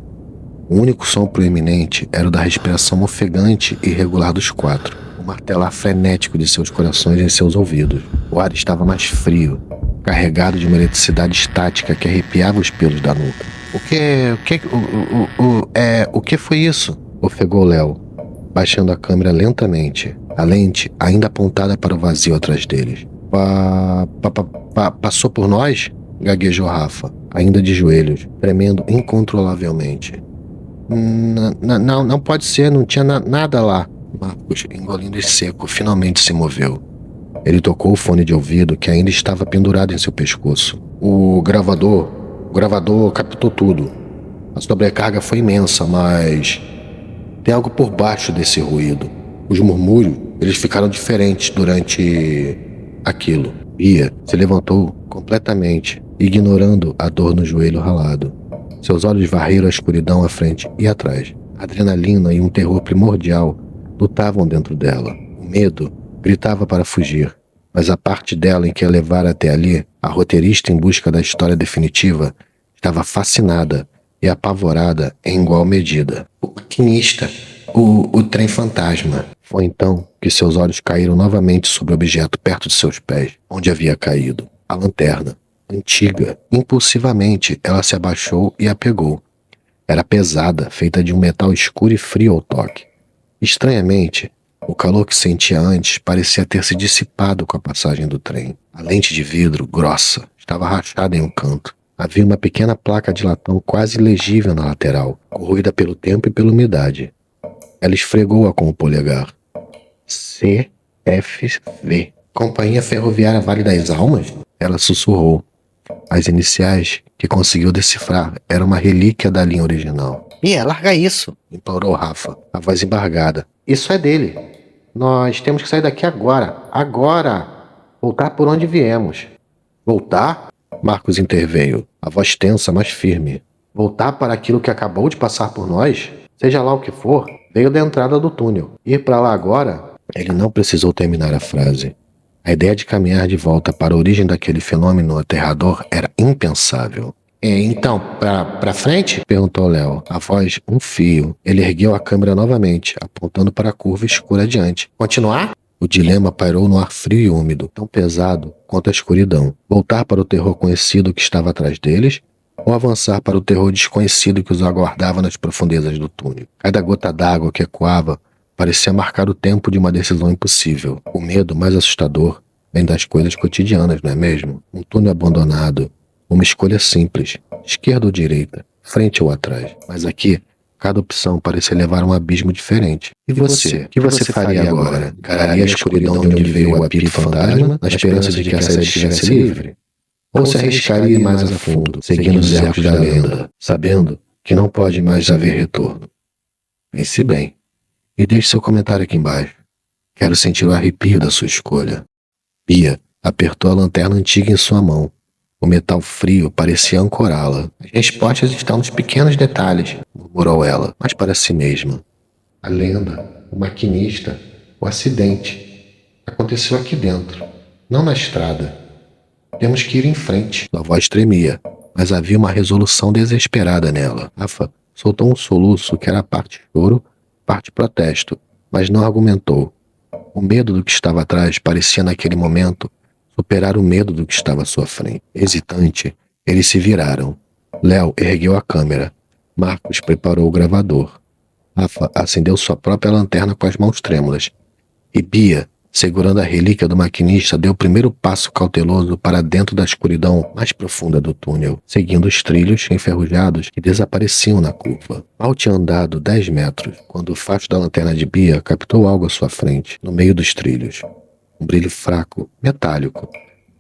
O único som proeminente era o da respiração ofegante e irregular dos quatro, o martelar frenético de seus corações em seus ouvidos. O ar estava mais frio, carregado de uma eletricidade estática que arrepiava os pelos da nuca. O que foi isso? Ofegou Léo, baixando a câmera lentamente, a lente ainda apontada para o vazio atrás deles. Passou por nós? Gaguejou Rafa, ainda de joelhos, tremendo incontrolavelmente. Não pode ser, não tinha nada lá. Marcos, engolindo em seco, finalmente se moveu. Ele tocou o fone de ouvido que ainda estava pendurado em seu pescoço. O gravador captou tudo. A sobrecarga foi imensa, mas tem algo por baixo desse ruído. Os murmúrios, eles ficaram diferentes durante aquilo. Bia se levantou completamente, ignorando a dor no joelho ralado. Seus olhos varreram a escuridão à frente e atrás. A adrenalina e um terror primordial lutavam dentro dela. O medo gritava para fugir, Mas a parte dela em que a levara até ali, a roteirista em busca da história definitiva, estava fascinada e apavorada em igual medida. O maquinista, o trem fantasma. Foi então que seus olhos caíram novamente sobre o objeto perto de seus pés, onde havia caído. A lanterna. Antiga. Impulsivamente, ela se abaixou e a pegou. Era pesada, feita de um metal escuro e frio ao toque. Estranhamente, o calor que sentia antes parecia ter se dissipado com a passagem do trem. A lente de vidro, grossa, estava rachada em um canto. Havia uma pequena placa de latão quase legível na lateral, corroída pelo tempo e pela umidade. Ela esfregou-a com o polegar. CFV. Companhia Ferroviária Vale das Almas? Ela sussurrou. As iniciais que conseguiu decifrar eram uma relíquia da linha original. Mia, larga isso! Implorou Rafa, a voz embargada. Isso é dele. Nós temos que sair daqui agora. Agora! Voltar por onde viemos. Voltar? Marcos interveio, a voz tensa, mas firme. Voltar para aquilo que acabou de passar por nós? Seja lá o que for, veio da entrada do túnel. Ir para lá agora? Ele não precisou terminar a frase. A ideia de caminhar de volta para a origem daquele fenômeno aterrador era impensável. Então, pra frente? Perguntou Léo, a voz um fio. Ele ergueu a câmera novamente, apontando para a curva escura adiante. Continuar? O dilema pairou no ar frio e úmido, tão pesado quanto a escuridão. Voltar para o terror conhecido que estava atrás deles, ou avançar para o terror desconhecido que os aguardava nas profundezas do túnel. Cada gota d'água que ecoava parecia marcar o tempo de uma decisão impossível. O medo mais assustador vem das coisas cotidianas, não é mesmo? Um túnel abandonado, uma escolha simples, esquerda ou direita, frente ou atrás. Mas aqui, cada opção parecia levar a um abismo diferente. E você? O que você faria agora? Encararia a escuridão de onde veio o apito fantasma, na esperança de que a saída estivesse livre? Ou se arriscaria ir mais a fundo, seguindo os ecos da lenda, sabendo que não pode mais haver retorno? Pense bem. E deixe seu comentário aqui embaixo. Quero sentir o arrepio da sua escolha. Pia apertou a lanterna antiga em sua mão. O metal frio parecia ancorá-la. As respostas estão nos pequenos detalhes, murmurou ela, mas para si mesma. A lenda, o maquinista, o acidente. Aconteceu aqui dentro, não na estrada. Temos que ir em frente. Sua voz tremia, mas havia uma resolução desesperada nela. Rafa soltou um soluço que era parte choro, parte protesto, mas não argumentou. O medo do que estava atrás parecia naquele momento superar o medo do que estava à sua frente. Hesitante, eles se viraram. Léo ergueu a câmera. Marcos preparou o gravador. Rafa acendeu sua própria lanterna com as mãos trêmulas. E Bia, segurando a relíquia do maquinista, deu o primeiro passo cauteloso para dentro da escuridão mais profunda do túnel, seguindo os trilhos enferrujados que desapareciam na curva. Mal tinha andado 10 metros, quando o facho da lanterna de Bia captou algo à sua frente, no meio dos trilhos. Um brilho fraco, metálico.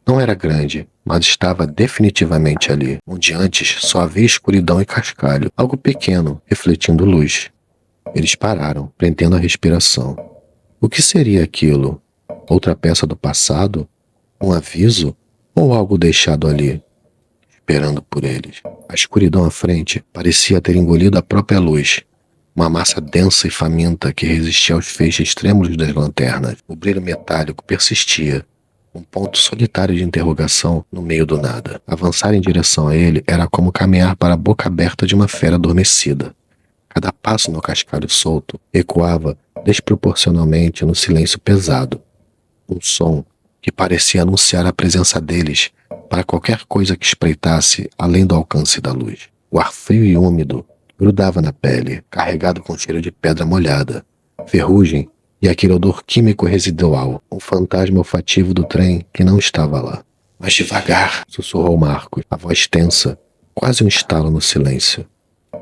Não era grande, mas estava definitivamente ali, onde antes só havia escuridão e cascalho, algo pequeno, refletindo luz. Eles pararam, prendendo a respiração. O que seria aquilo? Outra peça do passado? Um aviso? Ou algo deixado ali, esperando por eles? A escuridão à frente parecia ter engolido a própria luz. Uma massa densa e faminta que resistia aos feixes trêmulos das lanternas. O brilho metálico persistia. Um ponto solitário de interrogação no meio do nada. Avançar em direção a ele era como caminhar para a boca aberta de uma fera adormecida. Cada passo no cascalho solto ecoava desproporcionalmente no silêncio pesado. Um som que parecia anunciar a presença deles para qualquer coisa que espreitasse além do alcance da luz. O ar frio e úmido grudava na pele, carregado com cheiro de pedra molhada, ferrugem e aquele odor químico residual, um fantasma olfativo do trem que não estava lá. Mais devagar, sussurrou Marcos, a voz tensa, quase um estalo no silêncio.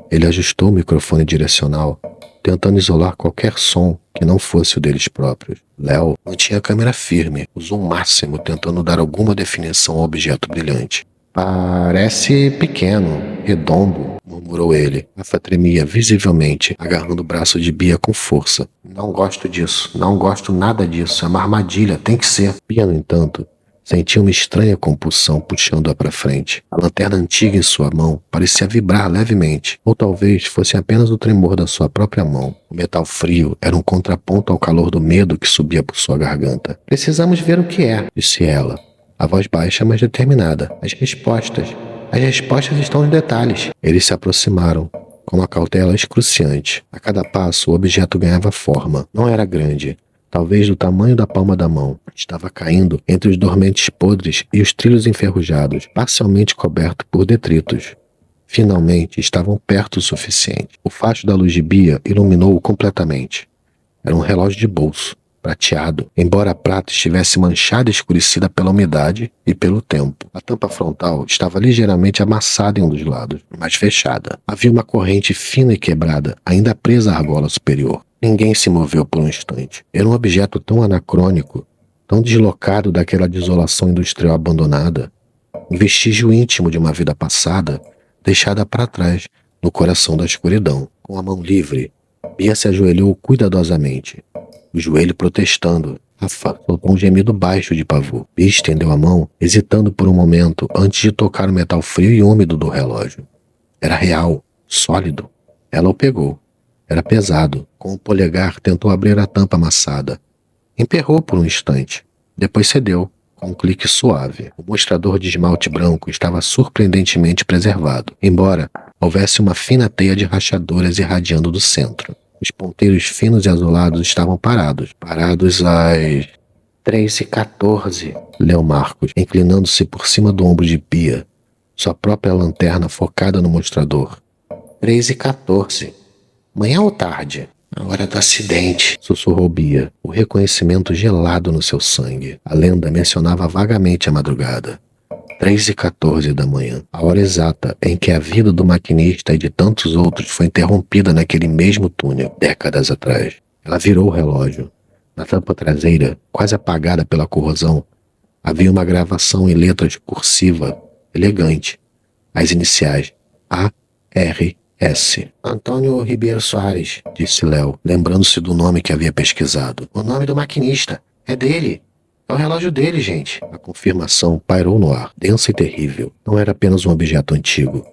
Ele ajustou o microfone direcional, tentando isolar qualquer som que não fosse o deles próprios. Léo mantinha a câmera firme, o zoom máximo, tentando dar alguma definição ao objeto brilhante. Parece pequeno, redondo, murmurou ele. Rafa tremia visivelmente, agarrando o braço de Bia com força. Não gosto disso, não gosto nada disso, é uma armadilha, tem que ser. Bia, no entanto, Sentia uma estranha compulsão puxando-a para frente. A lanterna antiga em sua mão parecia vibrar levemente, ou talvez fosse apenas o tremor da sua própria mão. O metal frio era um contraponto ao calor do medo que subia por sua garganta. "Precisamos ver o que é", disse ela, a voz baixa, mas determinada. As respostas estão nos detalhes." Eles se aproximaram, com uma cautela excruciante. A cada passo, o objeto ganhava forma. Não era grande, talvez do tamanho da palma da mão. Estava caindo entre os dormentes podres e os trilhos enferrujados, parcialmente coberto por detritos. Finalmente, estavam perto o suficiente. O facho da luz de Bia iluminou-o completamente. Era um relógio de bolso, prateado, embora a prata estivesse manchada e escurecida pela umidade e pelo tempo. A tampa frontal estava ligeiramente amassada em um dos lados, mas fechada. Havia uma corrente fina e quebrada, ainda presa à argola superior. Ninguém se moveu por um instante. Era um objeto tão anacrônico, tão deslocado daquela desolação industrial abandonada, um vestígio íntimo de uma vida passada, deixada para trás, no coração da escuridão. Com a mão livre, Bia se ajoelhou cuidadosamente, o joelho protestando. Rafa soltou um gemido baixo de pavor. Bia estendeu a mão, hesitando por um momento antes de tocar o metal frio e úmido do relógio. Era real, sólido. Ela o pegou. Era pesado. Com o polegar tentou abrir a tampa amassada. Emperrou por um instante. Depois cedeu, com um clique suave. O mostrador de esmalte branco estava surpreendentemente preservado, embora houvesse uma fina teia de rachaduras irradiando do centro. Os ponteiros finos e azulados estavam parados às 3h14, leu Marcos, inclinando-se por cima do ombro de Bia, sua própria lanterna focada no mostrador. 3h14. Manhã ou tarde? A hora do acidente, sussurrou Bia, o reconhecimento gelado no seu sangue. A lenda mencionava vagamente a madrugada. 3h14 da manhã, a hora exata em que a vida do maquinista e de tantos outros foi interrompida naquele mesmo túnel, décadas atrás. Ela virou o relógio. Na tampa traseira, quase apagada pela corrosão, havia uma gravação em letras cursiva, elegante. As iniciais A.R.S. Antônio Ribeiro Soares, disse Léo, lembrando-se do nome que havia pesquisado. O nome do maquinista. É dele. É o relógio dele, gente. A confirmação pairou no ar, densa e terrível. Não era apenas um objeto antigo.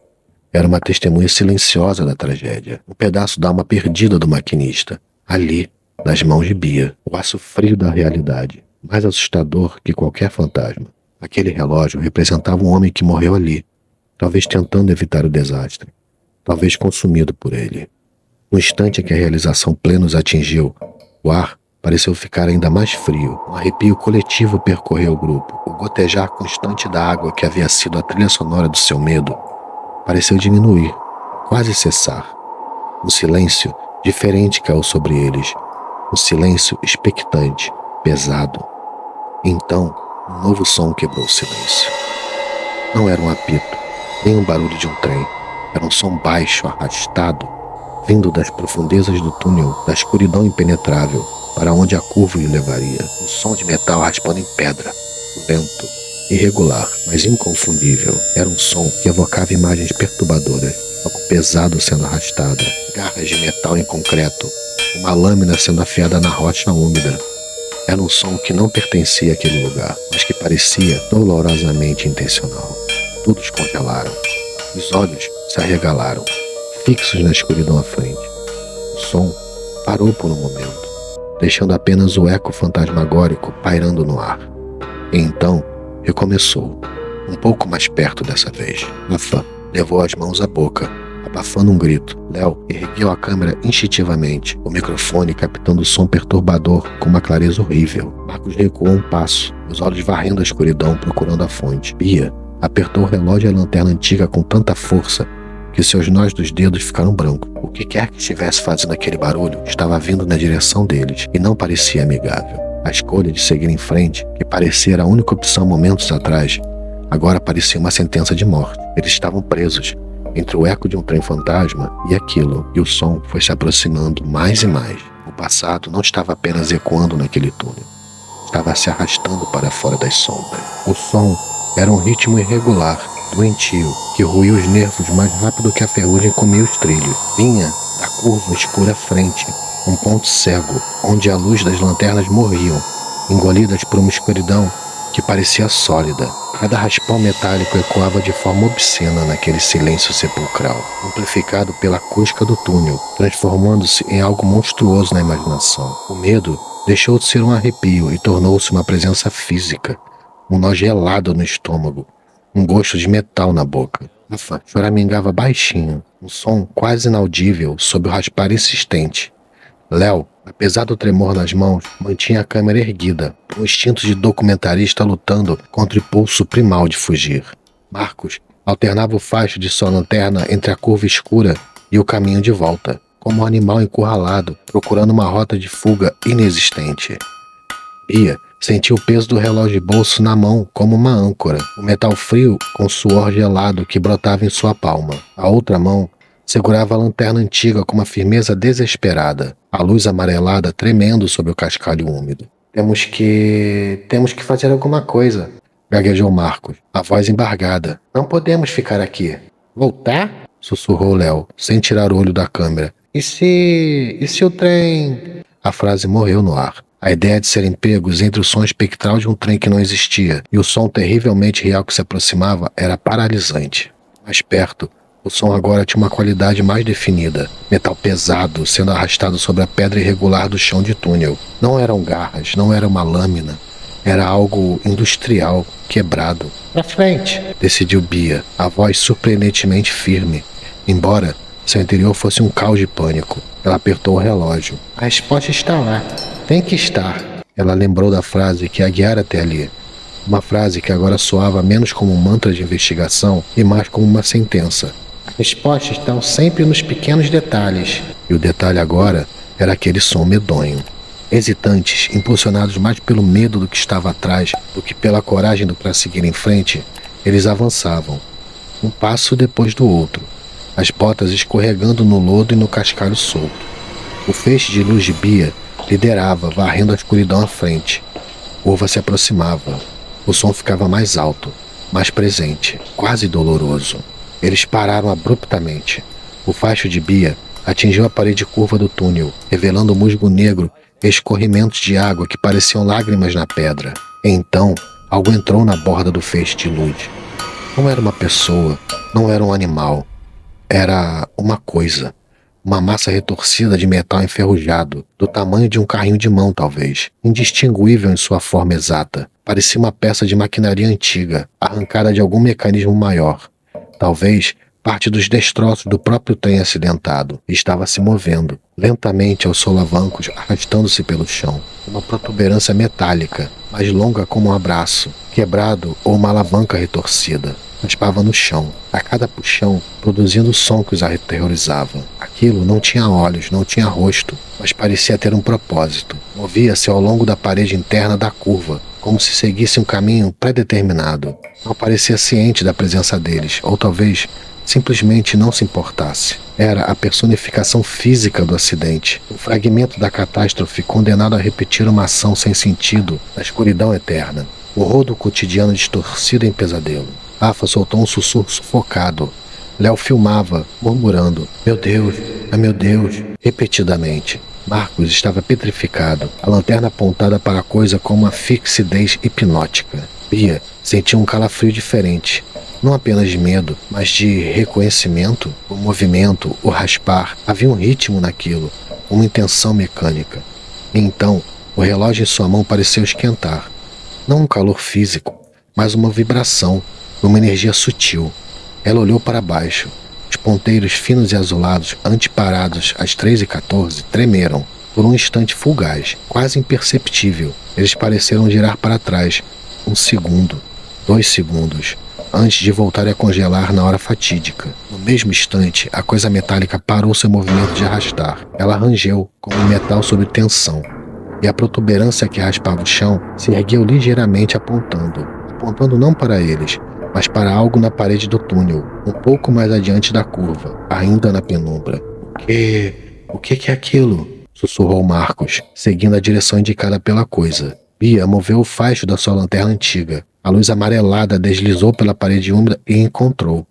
Era uma testemunha silenciosa da tragédia. Um pedaço da alma perdida do maquinista. Ali, nas mãos de Bia. O aço frio da realidade. Mais assustador que qualquer fantasma. Aquele relógio representava um homem que morreu ali. Talvez tentando evitar o desastre. Talvez consumido por ele. No instante em que a realização plena os atingiu, o ar pareceu ficar ainda mais frio. Um arrepio coletivo percorreu o grupo. O gotejar constante da água que havia sido a trilha sonora do seu medo pareceu diminuir, quase cessar. Um silêncio diferente caiu sobre eles. Um silêncio expectante, pesado. Então, um novo som quebrou o silêncio. Não era um apito, nem um barulho de um trem. Era um som baixo, arrastado, vindo das profundezas do túnel, da escuridão impenetrável, para onde a curva o levaria. Um som de metal raspando em pedra, lento, irregular, mas inconfundível. Era um som que evocava imagens perturbadoras, algo pesado sendo arrastado, garras de metal em concreto, uma lâmina sendo afiada na rocha úmida. Era um som que não pertencia àquele lugar, mas que parecia dolorosamente intencional. Todos congelaram. Os olhos se arregalaram, fixos na escuridão à frente. O som parou por um momento, deixando apenas o eco fantasmagórico pairando no ar. E então, recomeçou, um pouco mais perto dessa vez. Rafa levou as mãos à boca, abafando um grito. Léo ergueu a câmera instintivamente, o microfone captando o som perturbador com uma clareza horrível. Marcos recuou um passo, os olhos varrendo a escuridão procurando a fonte. Bia apertou o relógio e a lanterna antiga com tanta força que seus nós dos dedos ficaram brancos. O que quer que estivesse fazendo aquele barulho estava vindo na direção deles e não parecia amigável. A escolha de seguir em frente, que parecia a única opção momentos atrás, agora parecia uma sentença de morte. Eles estavam presos entre o eco de um trem fantasma e aquilo, e o som foi se aproximando mais e mais. O passado não estava apenas ecoando naquele túnel, estava se arrastando para fora das sombras. O som era um ritmo irregular, doentio, que ruía os nervos mais rápido que a ferrugem comia os trilhos. Vinha da curva escura à frente, um ponto cego, onde a luz das lanternas morriam, engolidas por uma escuridão que parecia sólida. Cada raspão metálico ecoava de forma obscena naquele silêncio sepulcral, amplificado pela acústica do túnel, transformando-se em algo monstruoso na imaginação. O medo deixou de ser um arrepio e tornou-se uma presença física, um nó gelado no estômago, um gosto de metal na boca. Rafa choramingava baixinho, um som quase inaudível sob o raspar insistente. Léo, apesar do tremor nas mãos, mantinha a câmera erguida, o instinto de documentarista lutando contra o impulso primal de fugir. Marcos alternava o facho de sua lanterna entre a curva escura e o caminho de volta, como um animal encurralado, procurando uma rota de fuga inexistente. Bia sentiu o peso do relógio de bolso na mão como uma âncora, o metal frio com suor gelado que brotava em sua palma. A outra mão segurava a lanterna antiga com uma firmeza desesperada, a luz amarelada tremendo sobre o cascalho úmido. Temos que fazer alguma coisa, gaguejou Marcos, a voz embargada. Não podemos ficar aqui. Voltar? Sussurrou Léo, sem tirar o olho da câmera. E se o trem... A frase morreu no ar. A ideia de serem pegos entre o som espectral de um trem que não existia e o som terrivelmente real que se aproximava era paralisante. Mais perto, o som agora tinha uma qualidade mais definida, metal pesado sendo arrastado sobre a pedra irregular do chão de túnel. Não eram garras, não era uma lâmina, era algo industrial, quebrado. Pra frente, decidiu Bia, a voz surpreendentemente firme, embora seu interior fosse um caos de pânico. Ela apertou o relógio. A resposta está lá. Tem que estar. Ela lembrou da frase que a guiara até ali. Uma frase que agora soava menos como um mantra de investigação e mais como uma sentença. As respostas estão sempre nos pequenos detalhes. E o detalhe agora era aquele som medonho. Hesitantes, impulsionados mais pelo medo do que estava atrás do que pela coragem do para seguir em frente, eles avançavam, um passo depois do outro, as botas escorregando no lodo e no cascalho solto. O feixe de luz de Bia liderava, varrendo a escuridão à frente. Uva se aproximava. O som ficava mais alto, mais presente, quase doloroso. Eles pararam abruptamente. O facho de Bia atingiu a parede curva do túnel, revelando o musgo negro e escorrimentos de água que pareciam lágrimas na pedra. E então, algo entrou na borda do feixe de luz. Não era uma pessoa, não era um animal. Era uma coisa. Uma massa retorcida de metal enferrujado, do tamanho de um carrinho de mão talvez, indistinguível em sua forma exata. Parecia uma peça de maquinaria antiga, arrancada de algum mecanismo maior. Talvez parte dos destroços do próprio trem acidentado. Estava se movendo, lentamente aos solavancos, arrastando-se pelo chão. Uma protuberância metálica, mais longa como um abraço, quebrado ou uma alavanca retorcida. Raspava no chão, a cada puxão, produzindo o som que os aterrorizava. Aquilo não tinha olhos, não tinha rosto, mas parecia ter um propósito. Movia-se ao longo da parede interna da curva, como se seguisse um caminho pré-determinado. Não parecia ciente da presença deles, ou talvez simplesmente não se importasse. Era a personificação física do acidente, um fragmento da catástrofe condenado a repetir uma ação sem sentido na escuridão eterna. O rodo cotidiano distorcido em pesadelo. Rafa soltou um sussurro sufocado. Léo filmava, murmurando, meu Deus, repetidamente. Marcos estava petrificado, a lanterna apontada para a coisa com uma fixidez hipnótica. Bia sentia um calafrio diferente, não apenas de medo, mas de reconhecimento. O movimento, o raspar, havia um ritmo naquilo, uma intenção mecânica. E então, o relógio em sua mão pareceu esquentar. Não um calor físico, mas uma vibração, uma energia sutil. Ela olhou para baixo. Os ponteiros finos e azulados, anteparados às 3h14, tremeram. Por um instante fugaz, quase imperceptível, eles pareceram girar para trás. 1 segundo, 2 segundos, antes de voltar a congelar na hora fatídica. No mesmo instante, a coisa metálica parou seu movimento de arrastar. Ela rangeu, como um metal sob tensão. E a protuberância que raspava o chão se ergueu ligeiramente apontando não para eles, mas para algo na parede do túnel, um pouco mais adiante da curva, ainda na penumbra. O que é aquilo? Sussurrou Marcos, seguindo a direção indicada pela coisa. Bia moveu o facho da sua lanterna antiga. A luz amarelada deslizou pela parede úmida e encontrou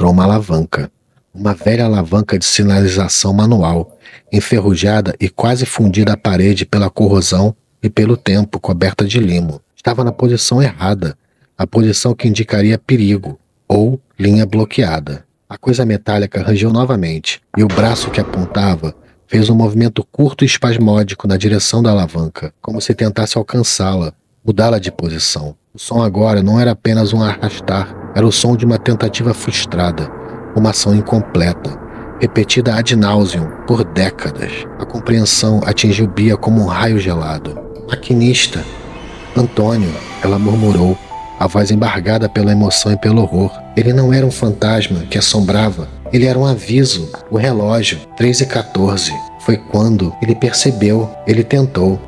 uma alavanca. Uma velha alavanca de sinalização manual, enferrujada e quase fundida à parede pela corrosão e pelo tempo, coberta de limo. Estava na posição errada, a posição que indicaria perigo, ou linha bloqueada. A coisa metálica rangeu novamente, e o braço que apontava fez um movimento curto e espasmódico na direção da alavanca, como se tentasse alcançá-la, mudá-la de posição. O som agora não era apenas um arrastar, era o som de uma tentativa frustrada, uma ação incompleta, repetida ad nauseam por décadas. A compreensão atingiu Bia como um raio gelado. Maquinista! Antônio, ela murmurou, a voz embargada pela emoção e pelo horror. Ele não era um fantasma que assombrava. Ele era um aviso. O relógio, 3h14. Foi quando ele percebeu. Ele tentou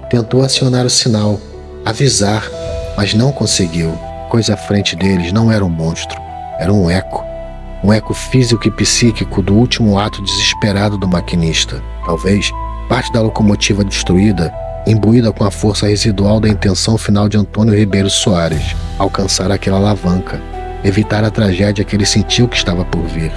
acionar o sinal, avisar, mas não conseguiu. Coisa à frente deles não era um monstro, era um eco. Um eco físico e psíquico do último ato desesperado do maquinista. Talvez parte da locomotiva destruída, imbuída com a força residual da intenção final de Antônio Ribeiro Soares, alcançar aquela alavanca, evitar a tragédia que ele sentiu que estava por vir.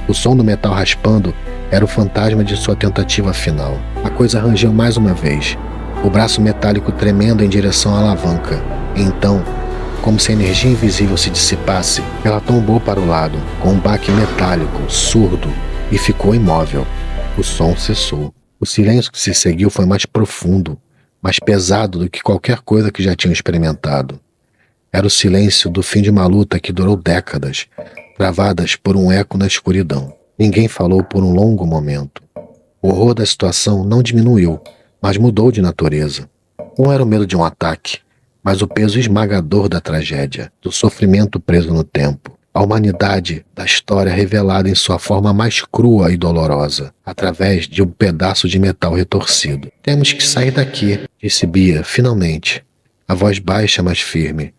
O som do metal raspando era o fantasma de sua tentativa final. A coisa rangeu mais uma vez, o braço metálico tremendo em direção à alavanca. E então, como se a energia invisível se dissipasse, ela tombou para o lado, com um baque metálico, surdo, e ficou imóvel. O som cessou. O silêncio que se seguiu foi mais profundo, mais pesado do que qualquer coisa que já tinham experimentado. Era o silêncio do fim de uma luta que durou décadas, travadas por um eco na escuridão. Ninguém falou por um longo momento. O horror da situação não diminuiu, mas mudou de natureza. Não era o medo de um ataque, mas o peso esmagador da tragédia, do sofrimento preso no tempo. A humanidade da história revelada em sua forma mais crua e dolorosa, através de um pedaço de metal retorcido. Temos que sair daqui, disse Bia, finalmente. A voz baixa, mas firme.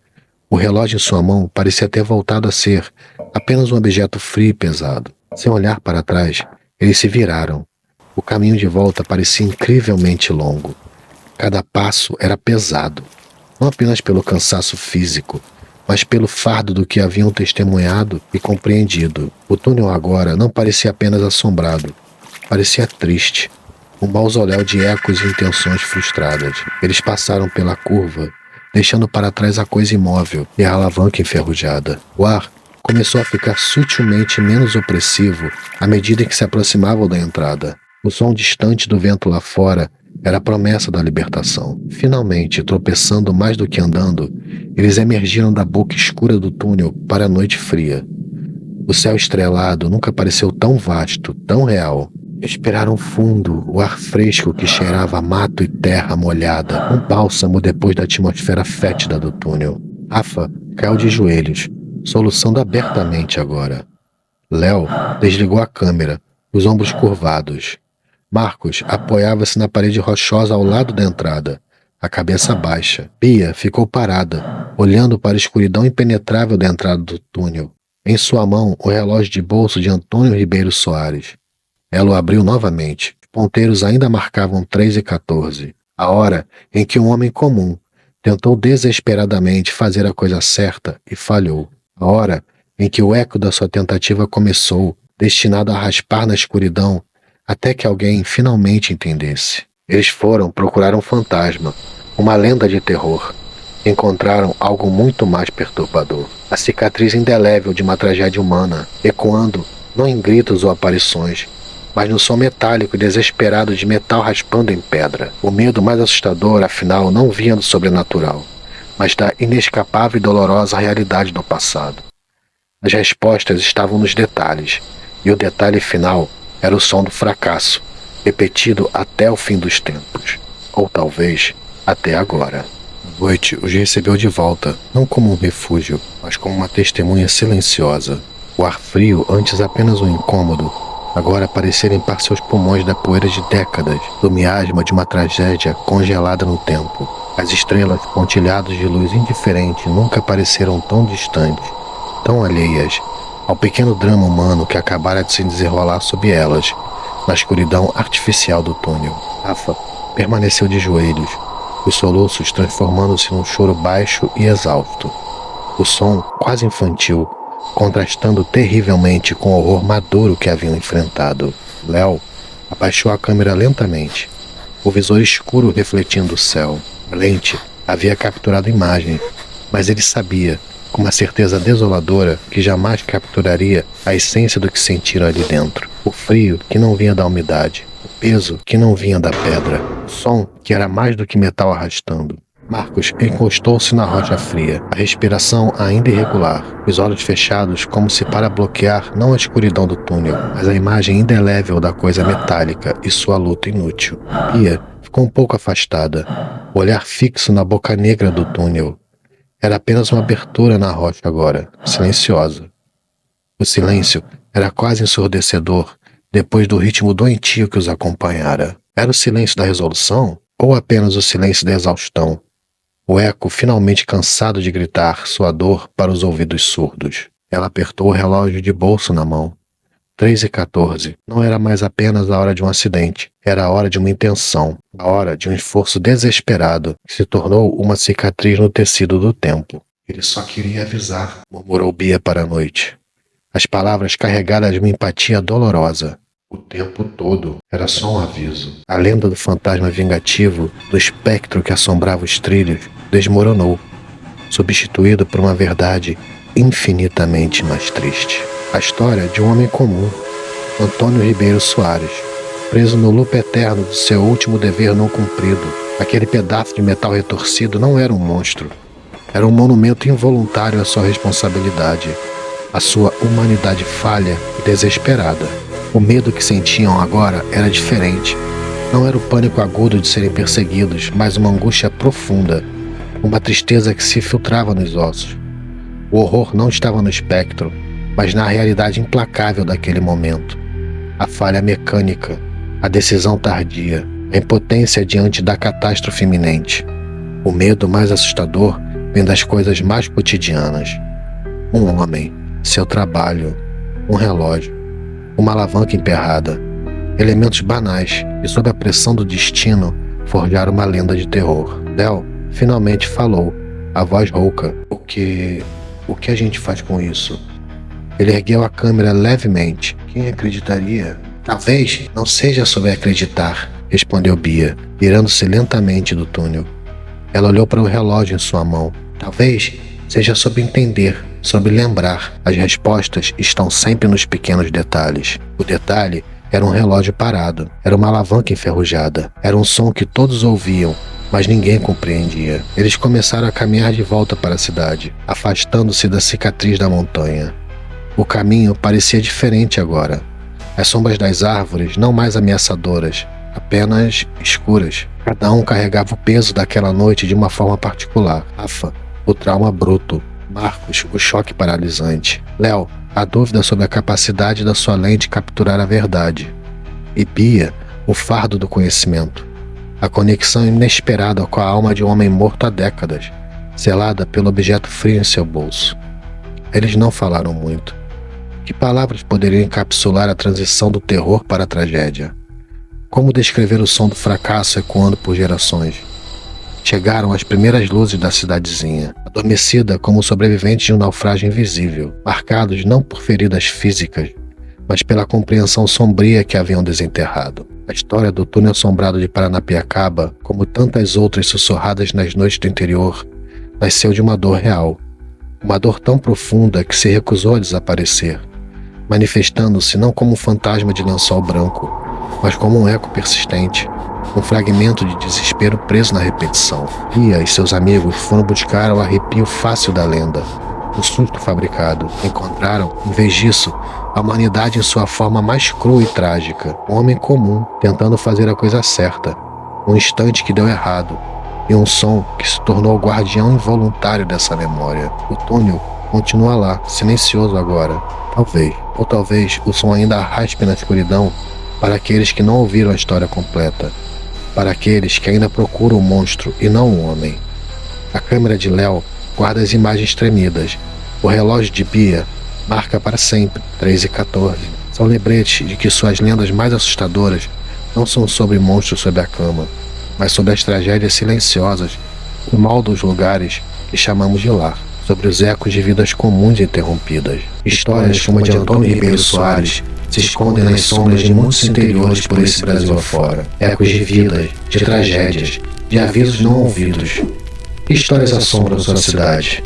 O relógio em sua mão parecia ter voltado a ser apenas um objeto frio e pesado. Sem olhar para trás, eles se viraram. O caminho de volta parecia incrivelmente longo. Cada passo era pesado, não apenas pelo cansaço físico, mas pelo fardo do que haviam testemunhado e compreendido. O túnel agora não parecia apenas assombrado, parecia triste, um mausoléu de ecos e intenções frustradas. Eles passaram pela curva, deixando para trás a coisa imóvel e a alavanca enferrujada. O ar começou a ficar sutilmente menos opressivo à medida que se aproximavam da entrada. O som distante do vento lá fora era a promessa da libertação. Finalmente, tropeçando mais do que andando, eles emergiram da boca escura do túnel para a noite fria. O céu estrelado nunca pareceu tão vasto, tão real. Respiraram fundo o ar fresco que cheirava a mato e terra molhada, um bálsamo depois da atmosfera fétida do túnel. Rafa caiu de joelhos, soluçando abertamente agora. Léo desligou a câmera, os ombros curvados. Marcos apoiava-se na parede rochosa ao lado da entrada, a cabeça baixa. Bia ficou parada, olhando para a escuridão impenetrável da entrada do túnel. Em sua mão, o relógio de bolso de Antônio Ribeiro Soares. Ela o abriu novamente. Os ponteiros ainda marcavam 3h14, a hora em que um homem comum tentou desesperadamente fazer a coisa certa e falhou. A hora em que o eco da sua tentativa começou, destinado a raspar na escuridão, até que alguém finalmente entendesse. Eles foram procurar um fantasma, uma lenda de terror. Encontraram algo muito mais perturbador. A cicatriz indelével de uma tragédia humana, ecoando não em gritos ou aparições, mas no som metálico e desesperado de metal raspando em pedra. O medo mais assustador, afinal, não vinha do sobrenatural, mas da inescapável e dolorosa realidade do passado. As respostas estavam nos detalhes, e o detalhe final era o som do fracasso, repetido até o fim dos tempos, ou talvez até agora. A noite os recebeu de volta, não como um refúgio, mas como uma testemunha silenciosa. O ar frio, antes apenas um incômodo, agora parecia limpar seus pulmões da poeira de décadas, do miasma de uma tragédia congelada no tempo. As estrelas, pontilhadas de luz indiferente, nunca pareceram tão distantes, tão alheias ao pequeno drama humano que acabara de se desenrolar sob elas, na escuridão artificial do túnel. Rafa permaneceu de joelhos, os soluços transformando-se num choro baixo e exausto. O som, quase infantil, contrastando terrivelmente com o horror maduro que haviam enfrentado. Léo abaixou a câmera lentamente, o visor escuro refletindo o céu. A lente Havia capturado imagens, mas ele sabia, com uma certeza desoladora, que jamais capturaria a essência do que sentiram ali dentro. O frio que não vinha da umidade, o peso que não vinha da pedra, o som que era mais do que metal arrastando. Marcos encostou-se na rocha fria, a respiração ainda irregular, os olhos fechados como se para bloquear não a escuridão do túnel, mas a imagem indelével da coisa metálica e sua luta inútil. Bia ficou um pouco afastada, o olhar fixo na boca negra do túnel. Era apenas uma abertura na rocha agora, silenciosa. O silêncio era quase ensurdecedor depois do ritmo doentio que os acompanhara. Era o silêncio da resolução ou apenas o silêncio da exaustão? O eco finalmente cansado de gritar sua dor para os ouvidos surdos. Ela apertou o relógio de bolso na mão. 3h14. Não era mais apenas a hora de um acidente. Era a hora de uma intenção. A hora de um esforço desesperado que se tornou uma cicatriz no tecido do tempo. Ele só queria avisar, murmurou Bia para a noite. As palavras carregadas de uma empatia dolorosa. O tempo todo era só um aviso. A lenda do fantasma vingativo, do espectro que assombrava os trilhos, desmoronou, substituído por uma verdade infinitamente mais triste. A história de um homem comum, Antônio Ribeiro Soares, preso no loop eterno do seu último dever não cumprido. Aquele pedaço de metal retorcido não era um monstro. Era um monumento involuntário à sua responsabilidade, à sua humanidade falha e desesperada. O medo que sentiam agora era diferente. Não era o pânico agudo de serem perseguidos, mas uma angústia profunda, uma tristeza que se filtrava nos ossos. O horror não estava no espectro, mas na realidade implacável daquele momento. A falha mecânica, a decisão tardia, a impotência diante da catástrofe iminente. O medo mais assustador vem das coisas mais cotidianas. Um homem, seu trabalho, um relógio, uma alavanca emperrada, elementos banais que, sob a pressão do destino, forjaram uma lenda de terror. Del finalmente falou, a voz rouca. O que a gente faz com isso? Ele ergueu a câmera levemente. Quem acreditaria? Talvez não seja sobre acreditar, respondeu Bia, virando-se lentamente do túnel. Ela olhou para o relógio em sua mão. Talvez seja sobre entender, sobre lembrar. As respostas estão sempre nos pequenos detalhes. O detalhe era um relógio parado, era uma alavanca enferrujada, era um som que todos ouviam, mas ninguém compreendia. Eles começaram a caminhar de volta para a cidade, afastando-se da cicatriz da montanha. O caminho parecia diferente agora. As sombras das árvores não mais ameaçadoras, apenas escuras. Cada um carregava o peso daquela noite de uma forma particular. Rafa, o trauma bruto. Marcos, o choque paralisante. Léo, a dúvida sobre a capacidade da sua lente capturar a verdade. E Bia, o fardo do conhecimento. A conexão inesperada com a alma de um homem morto há décadas, selada pelo objeto frio em seu bolso. Eles não falaram muito. Que palavras poderiam encapsular a transição do terror para a tragédia? Como descrever o som do fracasso ecoando por gerações? Chegaram as primeiras luzes da cidadezinha, adormecida como sobreviventes de um naufrágio invisível, marcados não por feridas físicas, mas pela compreensão sombria que haviam desenterrado. A história do túnel assombrado de Paranapiacaba, como tantas outras sussurradas nas noites do interior, nasceu de uma dor real. Uma dor tão profunda que se recusou a desaparecer, manifestando-se não como um fantasma de lençol branco, mas como um eco persistente, um fragmento de desespero preso na repetição. Bia e seus amigos foram buscar o arrepio fácil da lenda, o susto fabricado. Encontraram, em vez disso, a humanidade em sua forma mais crua e trágica, um homem comum, tentando fazer a coisa certa, um instante que deu errado, e um som que se tornou o guardião involuntário dessa memória. O túnel continua lá, silencioso agora. Talvez o som ainda raspe na escuridão para aqueles que não ouviram a história completa, para aqueles que ainda procuram o monstro e não o homem. A câmera de Léo guarda as imagens tremidas. O relógio de Bia marca para sempre 3h14. São lembretes de que suas lendas mais assustadoras não são sobre monstros sob a cama, mas sobre as tragédias silenciosas que moldam os lugares que chamamos de lar, sobre os ecos de vidas comuns interrompidas. Histórias como a de Antônio Ribeiro Soares se escondem nas sombras de mundos interiores por esse Brasil afora. Ecos de vidas, de tragédias, de avisos não ouvidos. Que histórias assombram sua cidade?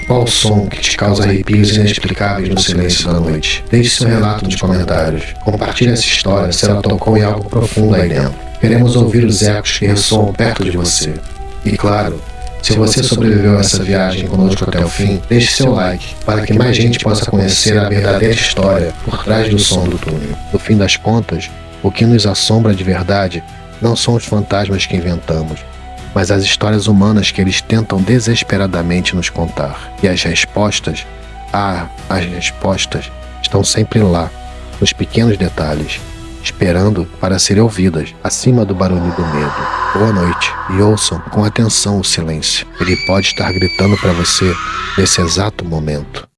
Qual o som que te causa arrepios inexplicáveis no silêncio da noite? Deixe seu relato nos comentários. Compartilhe essa história se ela tocou em algo profundo aí dentro. Queremos ouvir os ecos que ressoam perto de você. E claro, se você sobreviveu a essa viagem conosco até o fim, deixe seu like para que mais gente possa conhecer a verdadeira história por trás do som do túnel. No fim das contas, o que nos assombra de verdade não são os fantasmas que inventamos, mas as histórias humanas que eles tentam desesperadamente nos contar. E as respostas, as respostas estão sempre lá, nos pequenos detalhes, esperando para serem ouvidas, acima do barulho do medo. Boa noite, e ouçam com atenção o silêncio. Ele pode estar gritando para você nesse exato momento.